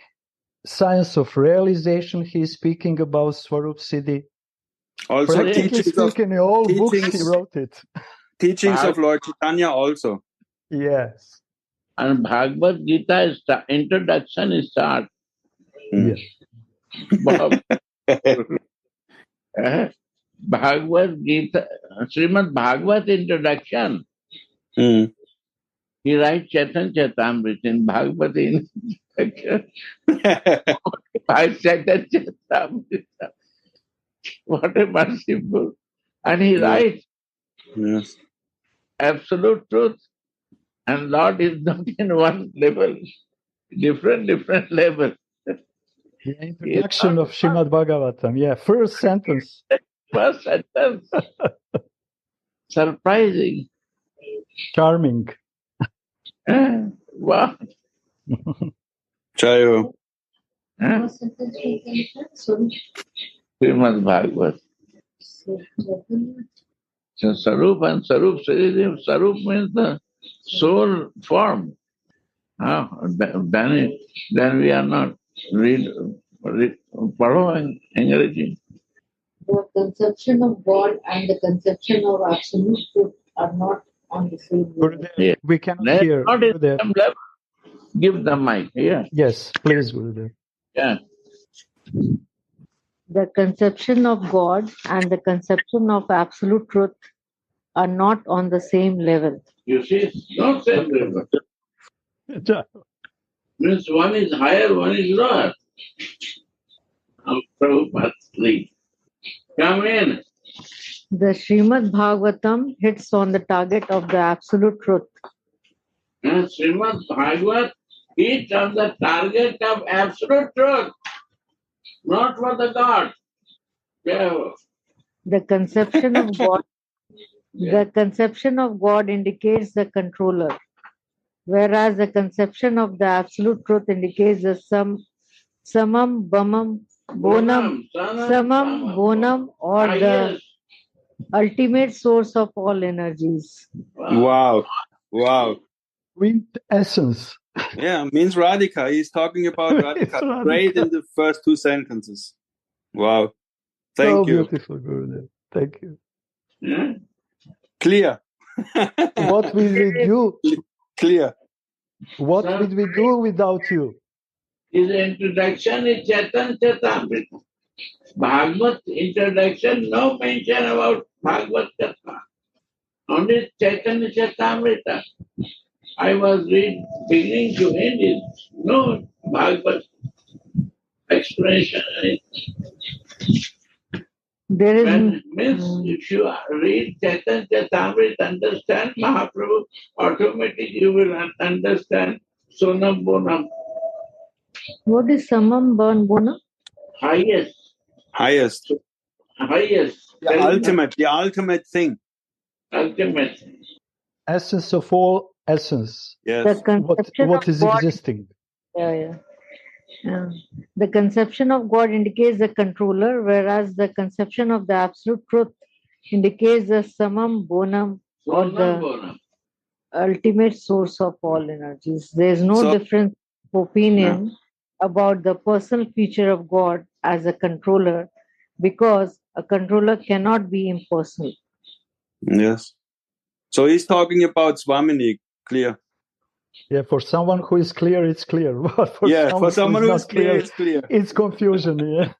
S2: science of realization, he is speaking about Swarup Siddhi.
S1: Also
S2: practically speaking, in all books he wrote it.
S1: Teachings of Lord Chaitanya also.
S2: Yes.
S4: And Bhagavad Gita introduction is start.
S2: Yes.
S4: Bhagavad Gita, Srimad Bhagavat introduction. He writes Chaitanya Charitamrita in Bhagavad introduction. Chaitanya Charitamrita. What a merciful. And he writes absolute truth. And Lord is not in one level, different level.
S2: The introduction of Srimad Bhagavatam, first sentence.
S4: First sentence. Surprising.
S2: Charming.
S4: Wow.
S1: Chayo.
S4: Srimad Bhagavat. So Sarup and Sarup Siddhi. Sarup means the soul form. Then we are not following, encouraging.
S5: The conception of God and the conception of absolute truth are not On the same
S2: Gurudev,
S4: Yeah.
S2: we cannot
S4: They're
S2: hear.
S4: not in
S2: Gurudev.
S4: some level. Give the mic. Yeah.
S2: Yes, please, Gurudev.
S4: Yeah.
S5: The conception of God and the conception of absolute truth are not on the same level.
S4: You see, not same level. Means one is higher, one is lower. Prabhupada, please. Come in.
S5: The Srimad Bhagavatam hits on the target of the absolute truth.
S4: And Srimad Bhagavat hits on the target of absolute truth, not for the God. Yeah.
S5: The conception of God, the conception of God indicates the controller, whereas the conception of the absolute truth indicates the summum bonum, or the ultimate source of all energies.
S1: Wow. Wow.
S2: Quintessence.
S1: Yeah, means Radhika. He's talking about Radhika.
S2: Radhika.
S1: Great in the first two sentences. Wow.
S2: So
S1: Thank you.
S2: beautiful, Gurudev. Thank you.
S4: Yeah.
S1: Clear.
S2: What will we do?
S1: Clear.
S2: What will we do without you?
S4: His introduction is Chaitan Chaitamrita. Bhagavad introduction, no mention about Bhagavad Katha. Only Chaitanya Chaitamrita. I was beginning to end it. No Bhagavad explanation.
S5: There is
S4: Means if you read Chaitanya Chaitamrita, understand Mahaprabhu, automatically you will understand Sonam Bonam.
S5: what is summum bonum?
S4: Highest.
S1: Highest. The ultimate thing.
S4: Ultimate.
S2: Essence of all essence.
S5: The
S1: Yes.
S5: conception
S2: What
S5: of
S2: is
S5: God,
S2: existing?
S5: yeah. The conception of God indicates the controller, whereas the conception of the absolute truth indicates the summum bonum, or
S4: Sonam
S5: the
S4: Bonam.
S5: ultimate source of all energies. There is no
S1: So-
S5: difference of opinion about the personal feature of God as a controller, because a controller cannot be impersonal.
S1: Yes. So he's talking about Swamini. Clear.
S2: Yeah, for someone who is clear, it's clear. But
S1: For someone
S2: who
S1: who
S2: is
S1: is
S2: not
S1: clear, it's clear.
S2: it's confusion. Yeah,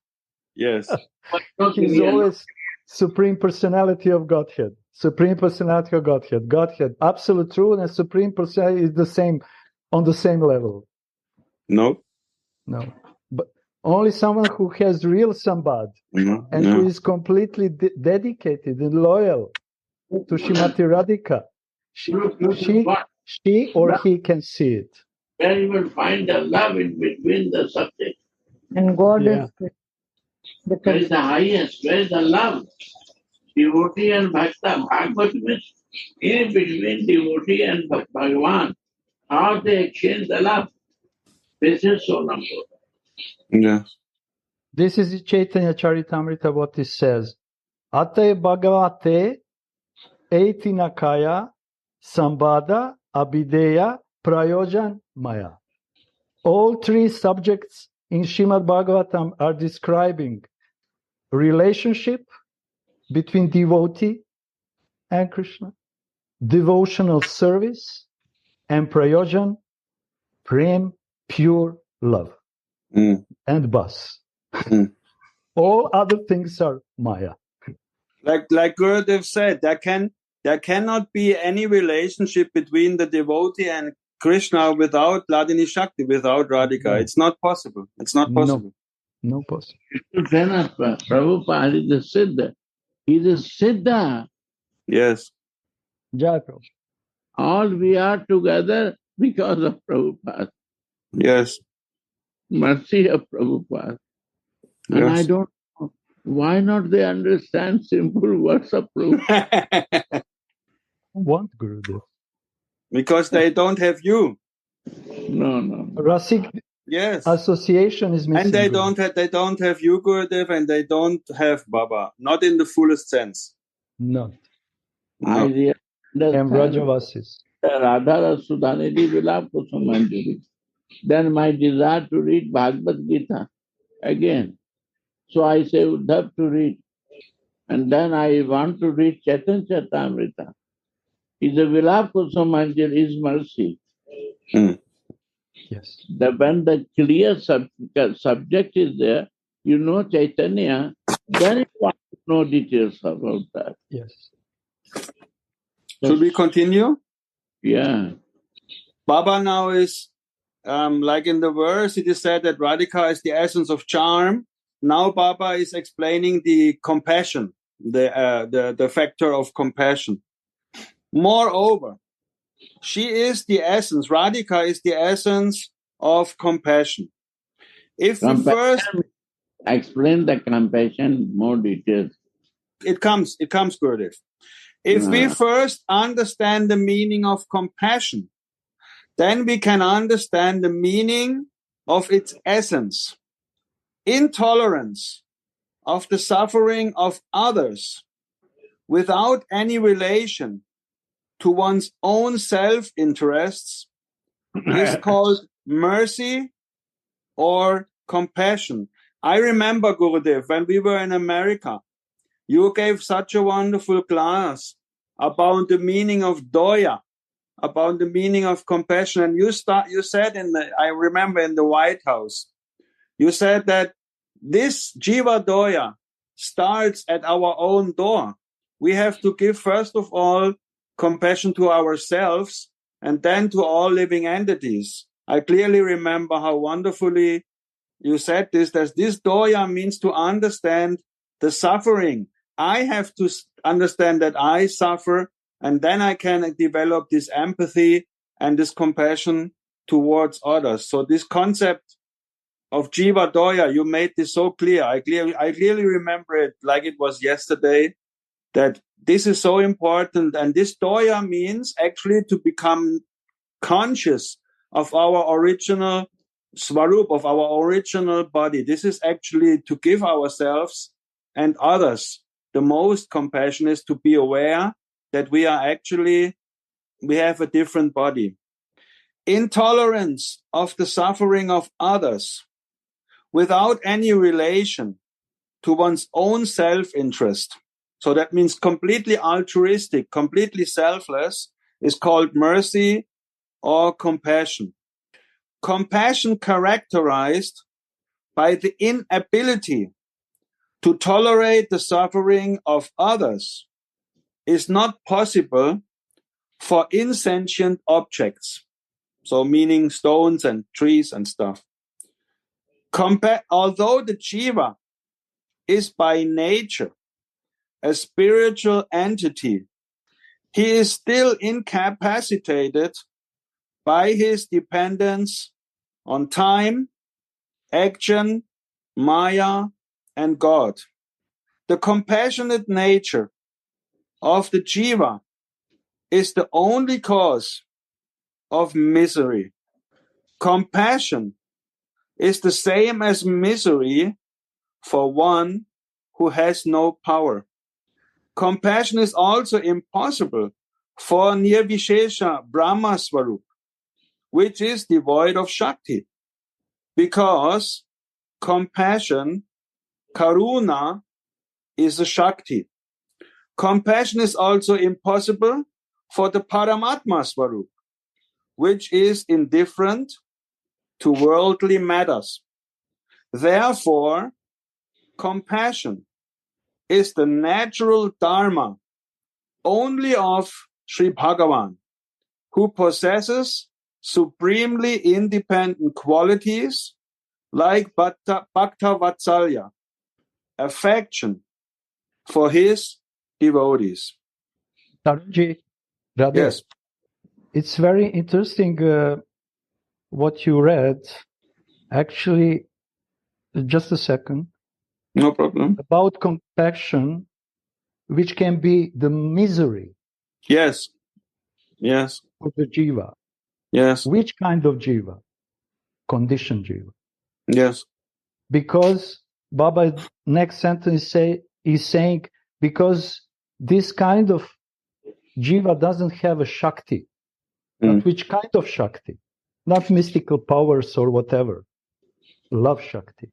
S1: Yes.
S4: But not
S2: he's
S4: clear.
S2: always supreme personality of Godhead. Supreme personality of Godhead. Godhead, absolute truth, and supreme personality is the same, on the same level.
S1: No.
S2: No, but only someone who has real sambad
S1: No.
S2: and who is completely dedicated and loyal to Shrimati Radhika, she or he can see it.
S4: Where you will find the love in between the subject.
S5: And God
S2: Yeah.
S5: is the
S4: Where is the highest? Where is the love? Devotee and Bhakta. Bhagavad means in between devotee and Bhagavan. How they exchange the love. This is so number.
S1: Yes.
S2: This is the Chaitanya Charitamrita, what it says. Ate Bhagavate Eitinakaya Sambada Abhideya Prayojan Maya. All three subjects in Srimad Bhagavatam are describing relationship between devotee and Krishna, devotional service, and prayojan, prem, pure love, and bas. All other things are Maya.
S1: Like Gurudev said, there cannot be any relationship between the devotee and Krishna without Hladini Shakti, without Radhika.
S2: No.
S1: It's not possible. It's not possible.
S2: No possible.
S4: Prabhupada is a Siddha. He is a Siddha.
S1: Yes.
S2: Jai Prabhupada.
S4: All we are together because of Prabhupada.
S1: Yes.
S4: Mercy of Prabhupada. And
S1: Yes.
S4: I don't know why not they understand simple words of Prabhupada.
S2: Want Gurudev.
S1: Because they don't have you.
S4: No.
S2: Rasik
S1: Yes.
S2: association is missing.
S1: And they
S2: Gurudev.
S1: don't have you, Gurudev, and they don't have Baba. Not in the fullest sense.
S2: No.
S4: I
S1: No.
S4: really
S2: And
S4: understand
S2: Rajavasis.
S4: Radha Rasa Sudhanidhi Vilap Kusumanjali. Then my desire to read Bhagavad Gita again. So I say Uddhav to read. And then I want to read Chaitanya Charitamrita. Is the Vilap Kusumanjali is mercy.
S2: Yes.
S4: When the clear subject is there, you know Chaitanya, then you want to know details about that.
S2: Yes.
S1: Should we continue?
S4: Yeah.
S1: Baba now is, like in the verse, it is said that Radhika is the essence of charm. Now Baba is explaining the compassion, the factor of compassion. Moreover, she is the essence, Radhika is the essence of compassion. If we first...
S4: Explain the compassion more details.
S1: It comes, Gurudev. If we first understand the meaning of compassion, then we can understand the meaning of its essence. Intolerance of the suffering of others without any relation to one's own self-interests is called mercy or compassion. I remember, Gurudev, when we were in America, you gave such a wonderful class about the meaning of doya, about the meaning of compassion. And you said I remember in the White House, you said that this Jiva Doya starts at our own door. We have to give, first of all, compassion to ourselves and then to all living entities. I clearly remember how wonderfully you said this, that this Doya means to understand the suffering. I have to understand that I suffer, and then I can develop this empathy and this compassion towards others. So this concept of Jiva Doya, you made this so clear. I clearly remember it like it was yesterday, that this is so important. And this Doya means actually to become conscious of our original Swarup, of our original body. This is actually to give ourselves and others the most compassion, is to be aware that we have a different body. Intolerance of the suffering of others without any relation to one's own self-interest. So that means completely altruistic, completely selfless, is called mercy or compassion. Compassion characterized by the inability to tolerate the suffering of others is not possible for insentient objects. So meaning stones and trees and stuff. Although the jiva is by nature a spiritual entity, he is still incapacitated by his dependence on time, action, Maya, and God. The compassionate nature of the jiva is the only cause of misery. Compassion is the same as misery for one who has no power. Compassion is also impossible for Nirvishesha Brahma Swarup, which is devoid of Shakti, because compassion, Karuna, is a Shakti. Compassion is also impossible for the Paramatma Swarup, which is indifferent to worldly matters. Therefore, compassion is the natural dharma only of Sri Bhagavan, who possesses supremely independent qualities like Bhakta Vatsalya, affection for his devotees.
S2: Tarunji, Radhe,
S1: Yes.
S2: it's very interesting what you read. Actually, just a second.
S1: No problem.
S2: About compassion, which can be the misery
S1: Yes. Yes.
S2: of the jiva.
S1: Yes.
S2: Which kind of jiva? Conditioned jiva.
S1: Yes.
S2: Because Baba next sentence is saying, because this kind of jiva doesn't have a shakti. But which kind of shakti? Not mystical powers or whatever. Love shakti.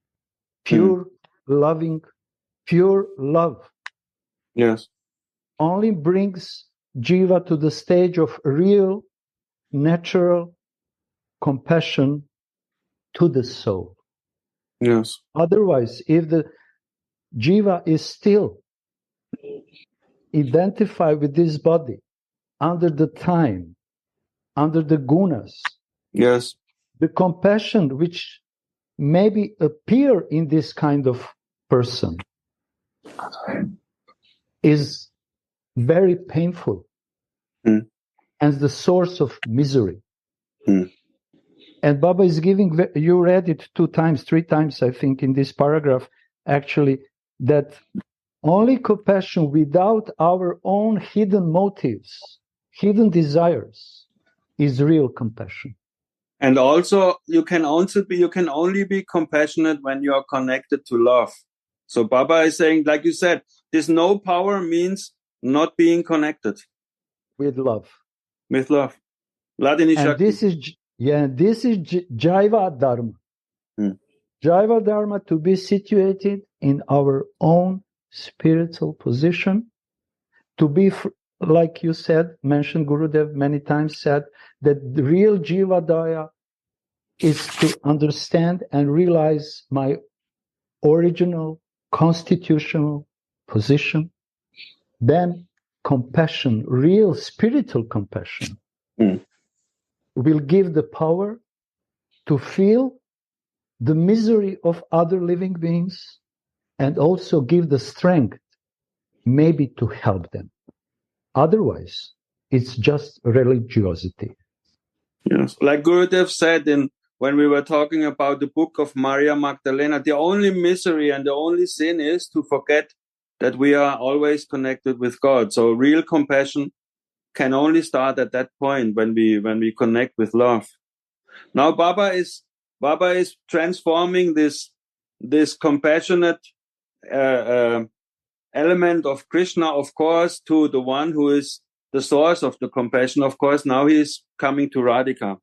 S2: Pure loving, pure love.
S1: Yes.
S2: Only brings jiva to the stage of real, natural compassion to the soul.
S1: Yes.
S2: Otherwise, if the jiva is still identified with this body, under the time, under the gunas,
S1: Yes.
S2: the compassion which maybe appear in this kind of person is very painful
S1: Mm.
S2: and the source of misery.
S1: Mm.
S2: And Baba is giving, you read it 2 times, 3 times, I think, in this paragraph, actually, that only compassion without our own hidden motives, hidden desires, is real compassion.
S1: And also, you can only be compassionate when you are connected to love. So Baba is saying, like you said, this no power means not being connected
S2: With love.
S1: with love. Ladini
S2: And
S1: Shakti.
S2: this is Jaiva Dharma.
S1: Hmm.
S2: Jaiva Dharma to be situated in our own spiritual position, to be, like you said, mentioned Gurudev many times, said that the real Jiva Daya is to understand and realize my original constitutional position. Then compassion, real spiritual compassion, will give the power to feel the misery of other living beings and also give the strength maybe to help them. Otherwise, it's just religiosity.
S1: Yes. Like Gurudev said when we were talking about the book of Maria Magdalena, the only misery and the only sin is to forget that we are always connected with God. So real compassion can only start at that point when we connect with love. Now Baba is transforming this compassionate element of Krishna, of course, to the one who is the source of the compassion. Of course, now he is coming to Radhika.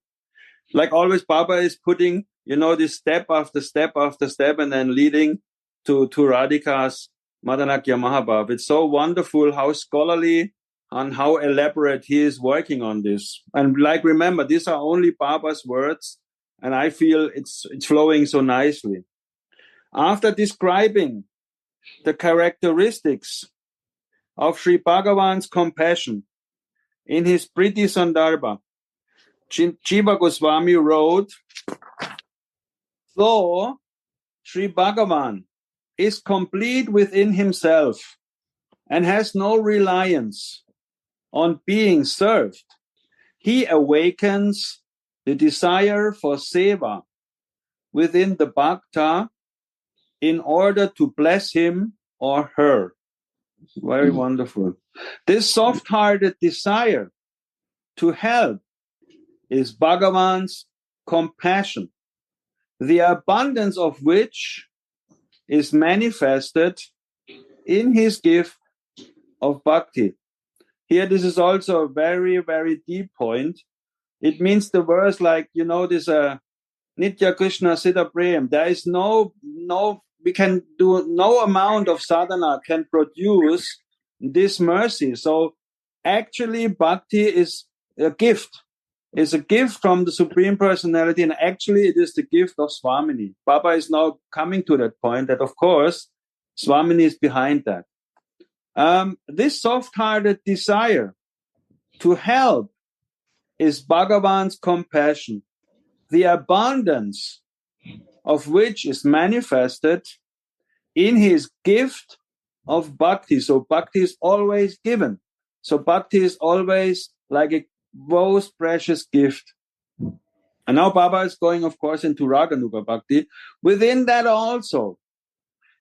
S1: Like always, Baba is putting, this step after step after step, and then leading to Radhika's Madanakya Mahabhav. It's so wonderful how scholarly and how elaborate he is working on this. And like, remember, these are only Baba's words, and I feel it's flowing so nicely. After describing the characteristics of Sri Bhagavan's compassion in his Priti Sandarbha, Jiva Goswami wrote, though Sri Bhagavan is complete within himself and has no reliance on being served, he awakens the desire for seva within the bhakta in order to bless him or her. Very wonderful. This soft-hearted desire to help is Bhagavan's compassion, the abundance of which is manifested in his gift of bhakti. Here, this is also a very, very deep point. It means the verse like, this Nitya Krishna Siddha Prem. There is we can do, no amount of sadhana can produce this mercy. So actually, bhakti is a gift. It's a gift from the Supreme Personality, and actually it is the gift of Swamini. Baba is now coming to that point that, of course, Swamini is behind that. This soft-hearted desire to help is Bhagavan's compassion, the abundance of which is manifested in his gift of bhakti. So bhakti is always given. So bhakti is always like a most precious gift. And now Baba is going, of course, into Raganuga Bhakti. Within that also,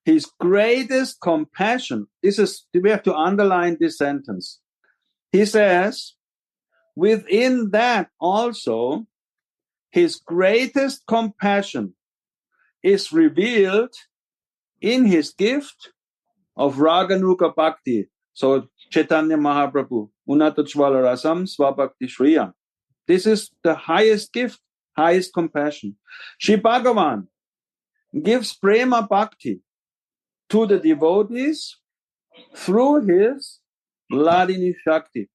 S1: his greatest compassion, we have to underline this sentence. He says, within that also, his greatest compassion is revealed in his gift of Raganuga Bhakti. So Chaitanya Mahaprabhu, Unatachvala Rasam Swabhakti Shriya. This is the highest gift, highest compassion. Shri Bhagavan gives prema bhakti to the devotees through his Ladini Shakti.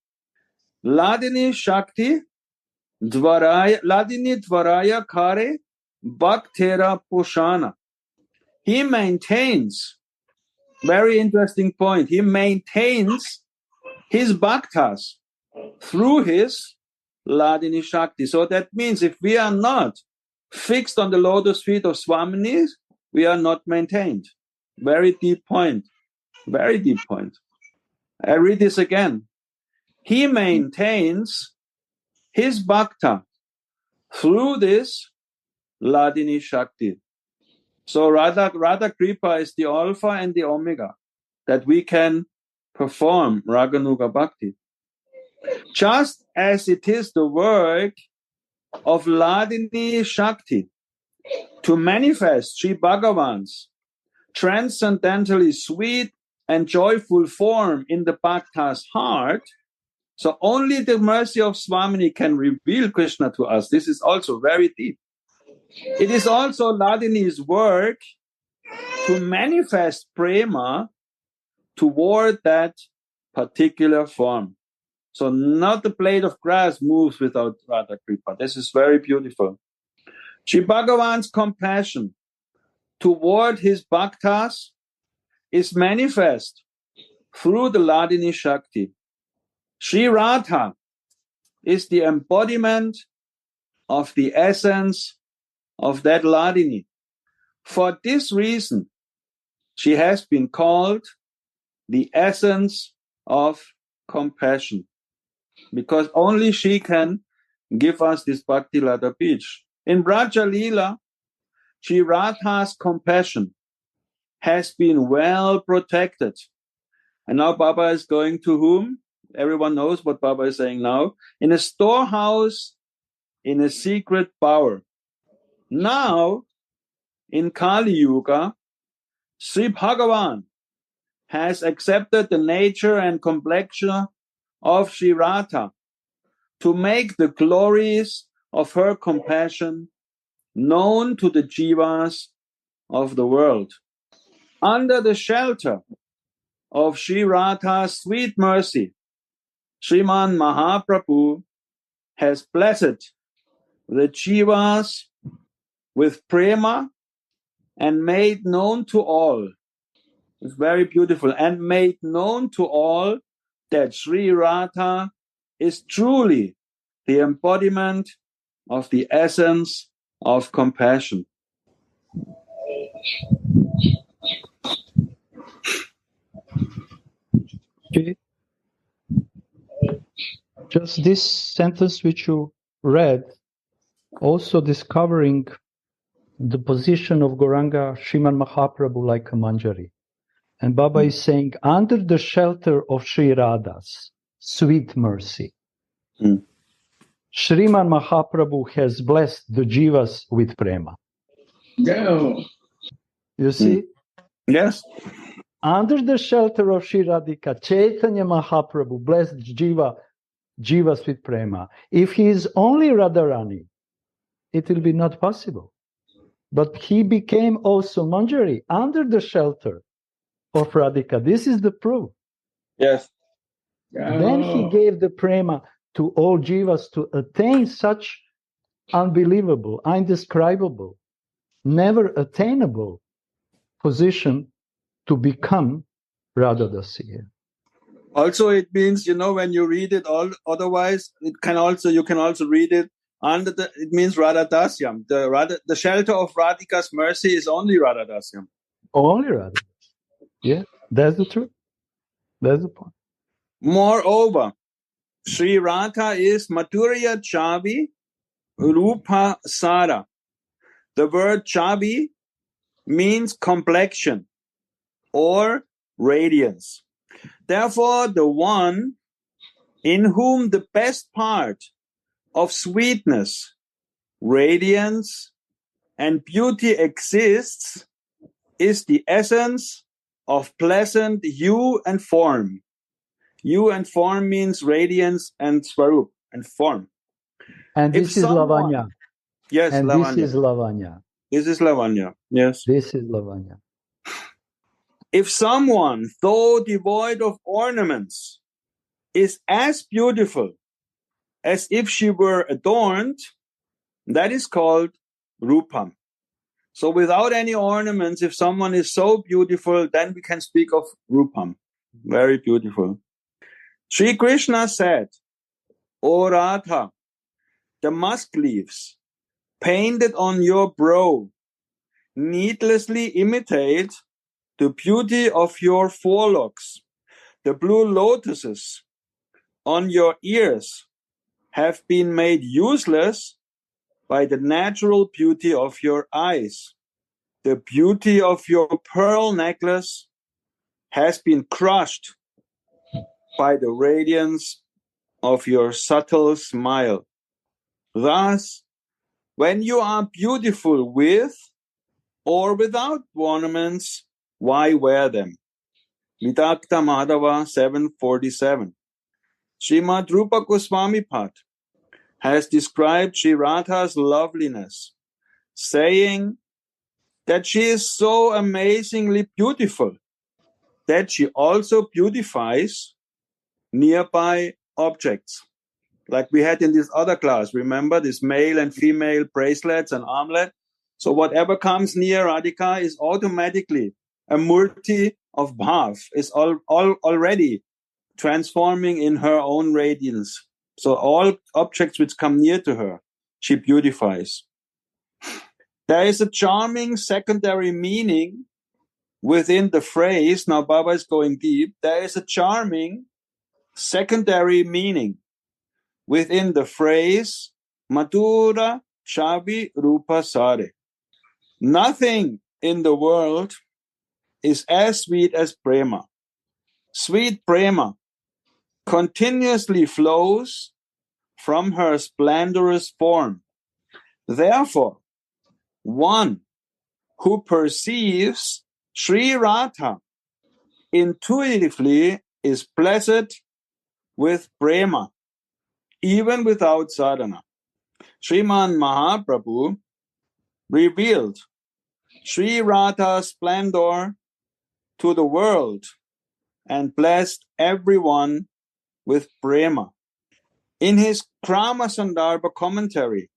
S1: Ladini Shakti Dvaraya Kare Bhaktera Pushana. He maintains, very interesting point, he maintains his bhaktas through his Ladini Shakti. So that means if we are not fixed on the lotus feet of Swamini, we are not maintained. Very deep point. Very deep point. I read this again. He maintains his bhakta through this Ladini Shakti. So Radha Kripa is the alpha and the omega that we can perform Raganuga Bhakti. Just as it is the work of Ladini Shakti to manifest Sri Bhagavan's transcendentally sweet and joyful form in the Bhakta's heart, so only the mercy of Swamini can reveal Krishna to us. This is also very deep. It is also Ladini's work to manifest prema toward that particular form. So not the blade of grass moves without Radha Kripa. This is very beautiful. Sri Bhagavan's compassion toward his bhaktas is manifest through the Ladini Shakti. Sri Radha is the embodiment of the essence of that Ladini. For this reason, she has been called the essence of compassion, because only she can give us this Bhakti Lada Beach. In Braja Leela, Sri Radha's compassion has been well protected. And now Baba is going to whom? Everyone knows what Baba is saying now. In a storehouse, in a secret bower. Now, in Kali Yuga, Sri Bhagavan has accepted the nature and complexion of Sri Radha to make the glories of her compassion known to the jivas of the world. Under the shelter of Sri Radha's sweet mercy, Sriman Mahaprabhu has blessed the jivas with prema and made known to all. It's very beautiful. And made known to all that Sri Radha is truly the embodiment of the essence of compassion.
S2: Okay. Just this sentence which you read, also discovering the position of Gauranga Sriman Mahaprabhu like a manjari. And Baba is saying, under the shelter of Sri Radha's sweet mercy, Sriman Mahaprabhu has blessed the jivas with prema.
S4: No.
S2: You see?
S1: Yes.
S2: Under the shelter of Sri Radhika, Chaitanya Mahaprabhu blessed jivas with prema. If he is only Radharani, it will be not possible. But he became also manjari under the shelter of Radhika. This is the proof.
S1: Yes.
S2: Then he gave the prema to all jivas to attain such unbelievable, indescribable, never attainable position to become Radha Dasiya.
S1: Also, it means, when you read it all, otherwise, you can also read it under it means Radha Dasyam. The shelter of Radhika's mercy is only Radha Dasyam.
S2: Only Radha. Yeah, that's the truth. That's the point.
S1: Moreover, Sri Radha is Madhurya Chavi Rupa Sara. The word Chavi means complexion or radiance. Therefore, the one in whom the best part of sweetness, radiance, and beauty exists is the essence of pleasant hue and form. Hue and form means radiance and swarup and form.
S2: And this is Lavanya.
S1: Yes,
S2: and
S1: Lavanya.
S2: This is Lavanya.
S1: This is Lavanya. Yes.
S2: This is Lavanya.
S1: If someone, though devoid of ornaments, is as beautiful as if she were adorned, that is called Rupam. So without any ornaments, if someone is so beautiful, then we can speak of Rupam. Very beautiful. Sri Krishna said, O Radha, the musk leaves painted on your brow needlessly imitate the beauty of your forelocks. The blue lotuses on your ears have been made useless by the natural beauty of your eyes. The beauty of your pearl necklace has been crushed by the radiance of your subtle smile. Thus, when you are beautiful with or without ornaments, why wear them? Vidakta Madhava 747. Srimad Rupa Goswami Pad has described Sri Radha's loveliness, saying that she is so amazingly beautiful that she also beautifies nearby objects. Like we had in this other class, remember this male and female bracelets and armlet? So whatever comes near Radhika is automatically a murti of bhav, is already transforming in her own radiance. So all objects which come near to her, she beautifies. There is a charming secondary meaning within the phrase, now Baba is going deep, there is a charming secondary meaning within the phrase, Madhura Chavi Rupa Sare. Nothing in the world is as sweet as prema. Sweet prema continuously flows from her splendorous form. Therefore, one who perceives Sri Radha intuitively is blessed with prema, even without sadhana. Sriman Mahaprabhu revealed Sri Radha's splendor to the world and blessed everyone with prema. In his Krama Sandarbha commentary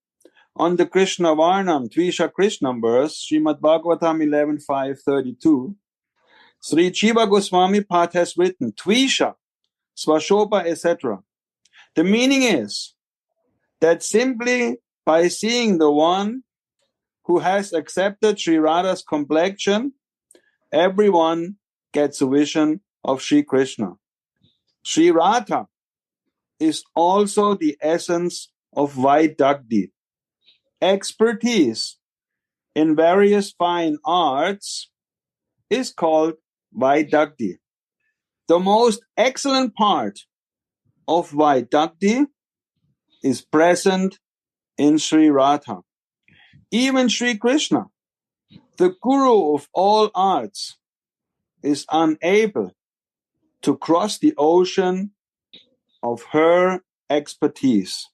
S1: on the Krishna Varnam, Tvisha Krishnam verse, Srimad Bhagavatam 11.5.32, Sri Jiva Goswami Pad has written, Tvisha, Swashopa, etc. The meaning is that simply by seeing the one who has accepted Sri Radha's complexion, everyone gets a vision of Sri Krishna. Sri Radha is also the essence of Vaidagdi. Expertise in various fine arts is called Vaidagdi. The most excellent part of Vaidagdi is present in Sri Radha. Even Sri Krishna, the guru of all arts, is unable to cross the ocean of her expertise.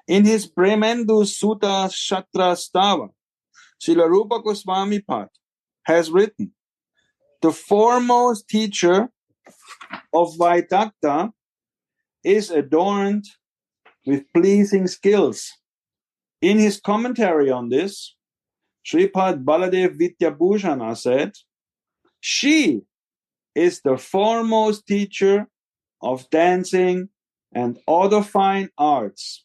S1: In his Premendu Sutta Shatra Stava, Srila Rupa Goswami Pad has written, the foremost teacher of Vaidagda is adorned with pleasing skills. In his commentary on this, Sripad Baladev Vidyabhushana said, she is the foremost teacher of dancing and other fine arts.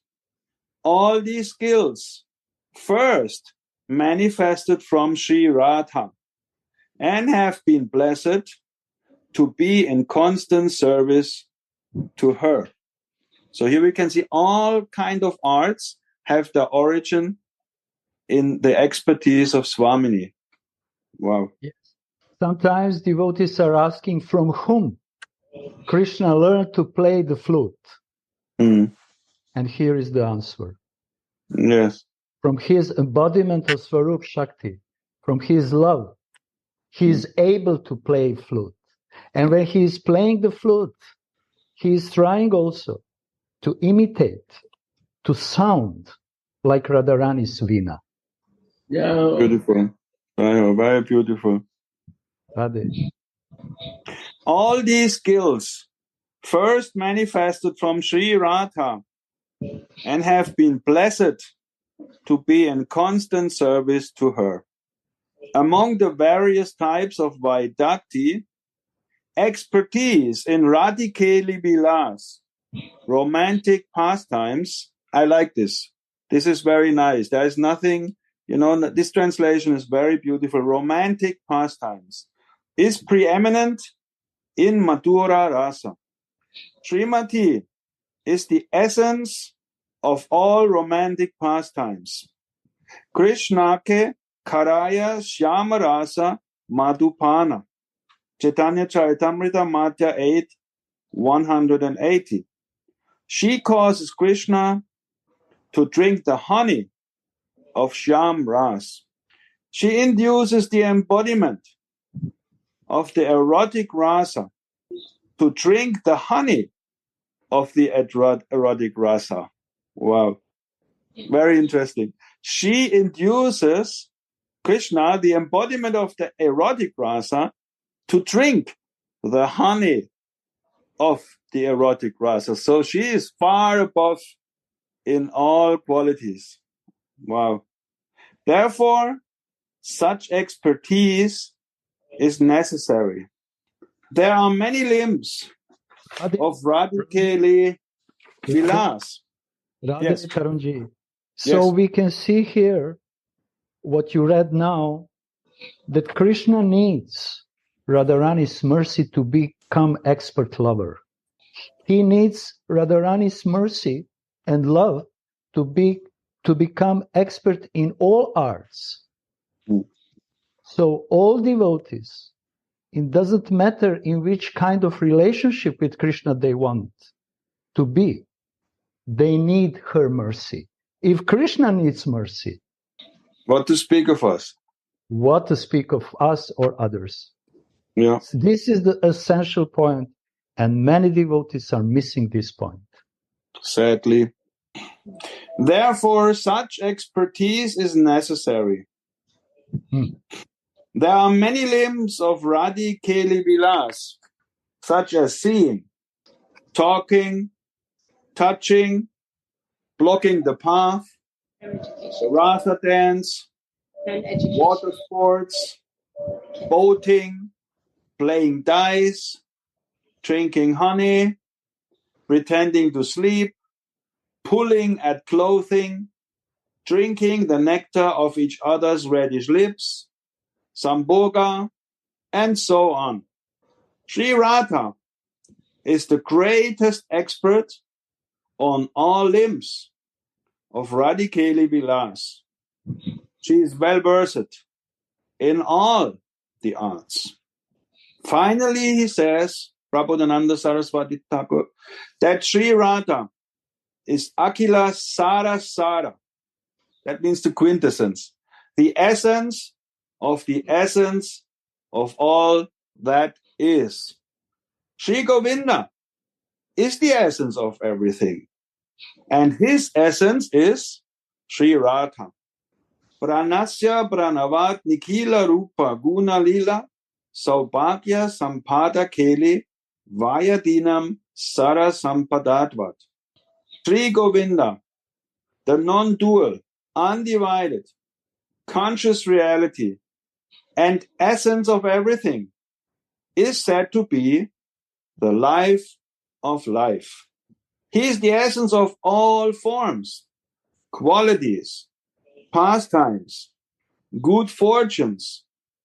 S1: All these skills first manifested from Sri Radha and have been blessed to be in constant service to her. So here we can see all kind of arts have their origin in the expertise of Swamini. Wow.
S2: Yes. Sometimes devotees are asking from whom Krishna learned to play the flute.
S1: Mm.
S2: And here is the answer.
S1: Yes.
S2: From his embodiment of Swarup Shakti, from his love, he is able to play flute. And when he is playing the flute, he is trying also to imitate, to sound like Radharani's Veena.
S4: Yeah.
S1: Beautiful. Very beautiful.
S2: Radhe.
S1: All these skills first manifested from Sri Radha and have been blessed to be in constant service to her. Among the various types of Vaidakti, expertise in Radikeli Vilas, romantic pastimes. I like this. This is very nice. There is nothing, this translation is very beautiful. Romantic pastimes is preeminent in Madhura Rasa. Srimati is the essence of all romantic pastimes. Krishnake Karaya Shyamarasa Madhupana. Chaitanya Charitamrita Madhya 8, 180. She causes Krishna to drink the honey of Shyam Ras. She induces the embodiment of the erotic rasa to drink the honey of the erotic rasa. Wow. Very interesting. She induces Krishna, the embodiment of the erotic rasa, to drink the honey of the erotic rasa. So she is far above in all qualities. Wow. Therefore, such expertise is necessary. There are many limbs of Radikeli Vilas.
S2: Yes. Tarunji. So we can see here what you read now, that Krishna needs Radharani's mercy to become expert lover. He needs Radharani's mercy and love to become expert in all arts. So all devotees, it doesn't matter in which kind of relationship with Krishna they want to be, they need her mercy. If Krishna needs mercy,
S1: what to speak of us?
S2: What to speak of us or others?
S1: Yeah.
S2: This is the essential point, and many devotees are missing this point.
S1: Sadly. Therefore, such expertise is necessary. There are many limbs of Radikeli Vilas, such as seeing, talking, touching, blocking the path, the rasa dance, water sports, boating, playing dice, drinking honey, pretending to sleep, pulling at clothing, drinking the nectar of each other's reddish lips, samboga, and so on. Sri Radha is the greatest expert on all limbs of Radikeli Vilas. She is well versed in all the arts. Finally, he says, Prabodhananda Saraswati Thakur, that Sri Radha is Akila Sara Sara. That means the quintessence, the essence of all that is. Sri Govinda is the essence of everything. And his essence is Sri Radha. Pranasya Pranavat Nikila Rupa Guna Lila Saubhagya Sampada Keli Vayadinam Sara Sampadatvat. Sri Govinda, the non-dual, undivided, conscious reality and essence of everything, is said to be the life of life. He is the essence of all forms, qualities, pastimes, good fortunes,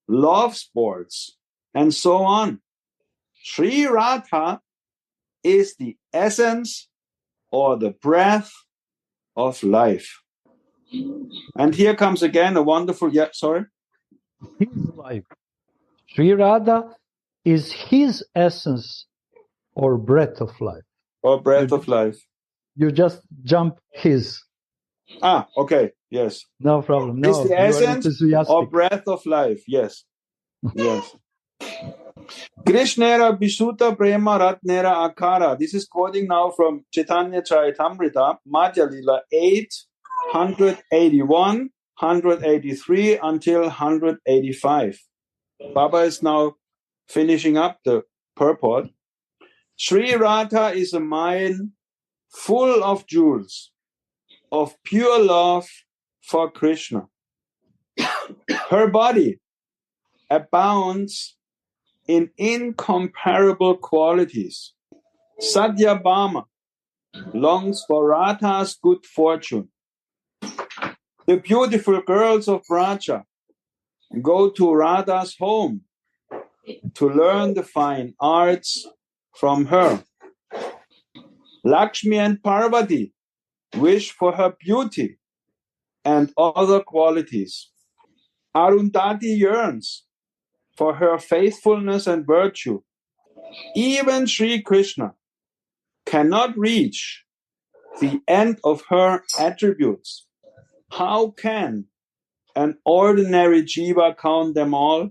S1: love sports, and so on. Sri Radha is the essence or the breath of life. And here comes again a wonderful,
S2: His life. Sri Radha is his essence or breath of life.
S1: Or breath of life.
S2: You just jump his.
S1: Ah, okay, yes.
S2: No problem. No,
S1: it's the essence or breath of life, yes. Yes. Krishnera Visuta Prema Ratnera Akara. This is quoting now from Chaitanya Charitamrita, Madhya Lila 8, 181, 183 until 185. Baba is now finishing up the purport. Sri Radha is a mile full of jewels, of pure love for Krishna. Her body abounds in incomparable qualities. Satyabhama longs for Radha's good fortune. The beautiful girls of Braja go to Radha's home to learn the fine arts from her. Lakshmi and Parvati wish for her beauty and other qualities. Arundhati yearns for her faithfulness and virtue. Even Sri Krishna cannot reach the end of her attributes. How can an ordinary jiva count them all?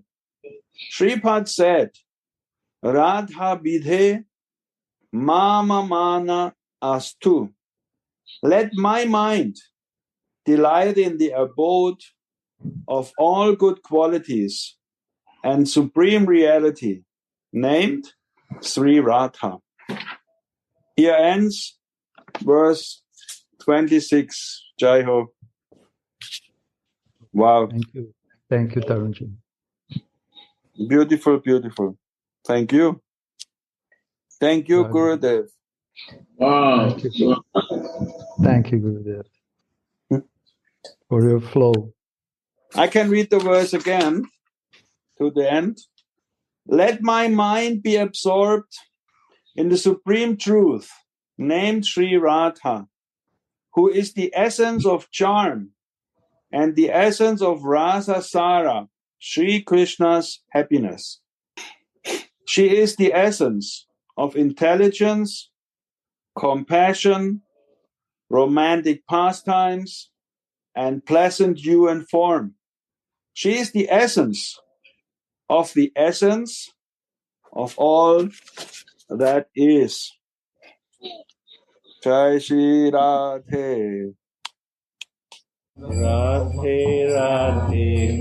S1: Sripad said, Radha bidhe mama mana astu. Let my mind delight in the abode of all good qualities and supreme reality, named Sri Radha. Here ends verse 26. Jai Ho. Wow.
S2: Thank you. Thank you, Tarunji.
S1: Beautiful, beautiful. Thank you. Thank you, Gurudev.
S4: Wow.
S2: Thank you. Thank you, Gurudev, for your flow.
S1: I can read the verse again to the end. Let my mind be absorbed in the supreme truth, named Sri Radha, who is the essence of charm and the essence of Rasa Sara, Sri Krishna's happiness. She is the essence of intelligence, compassion, romantic pastimes, and pleasant hue and form. She is the essence of all that is. Jai Shri Radhe.
S6: Radhe Radhe